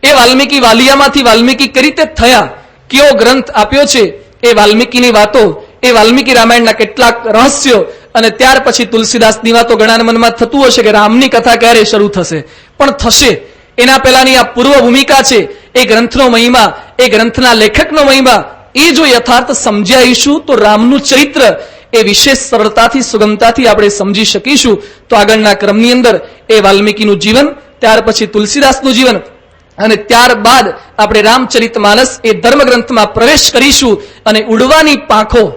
એ વાલ્મીકી વાલિયામાંથી વાલ્મીકી કઈ રીતે થયા? કયો ગ્રંથ આપ્યો છે? એ વાલ્મીકીની વાતો, એ વાલ્મીકી રામાયણના કેટલાક રહસ્યો, અને ત્યાર પછી તુલસીદાસની વાતો. ઘણાના મનમાં થતું હશે કે રામની કથા ક્યારે શરૂ થશે, પણ થશે. એના પહેલાની આ પૂર્વ ભૂમિકા છે, એ ગ્રંથનો મહિમા, એ ગ્રંથના લેખકનો મહિમા, એ જો યથાર્થ સમજાઈશું તો રામનું ચરિત્ર એ વિશેષ સરળતાથી, સુગમતાથી આપણે સમજી શકીશું. તો આગળના ક્રમની અંદર એ વાલ્મીકીનું જીવન, ત્યાર પછી તુલસીદાસનું જીવન, અને ત્યારબાદ આપણે રામચરિતમાનસ એ ધર્મગ્રંથમાં પ્રવેશ કરીશું અને ઉડવાની પાંખો,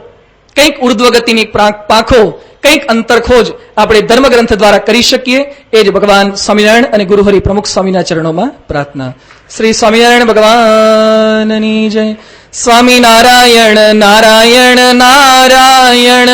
કંઈક ઉર્ધ્વગતિની પાંખો, કંઈક અંતરખોજ આપણે ધર્મગ્રંથ દ્વારા કરી શકીએ. એ જ ભગવાન સ્વામિનારાયણ અને ગુરુહરિ પ્રમુખ સ્વામીના ચરણોમાં પ્રાર્થના. શ્રી સ્વામિનારાયણ ભગવાનની જય. સ્વામિનારાયણ નારાયણ નારાયણ.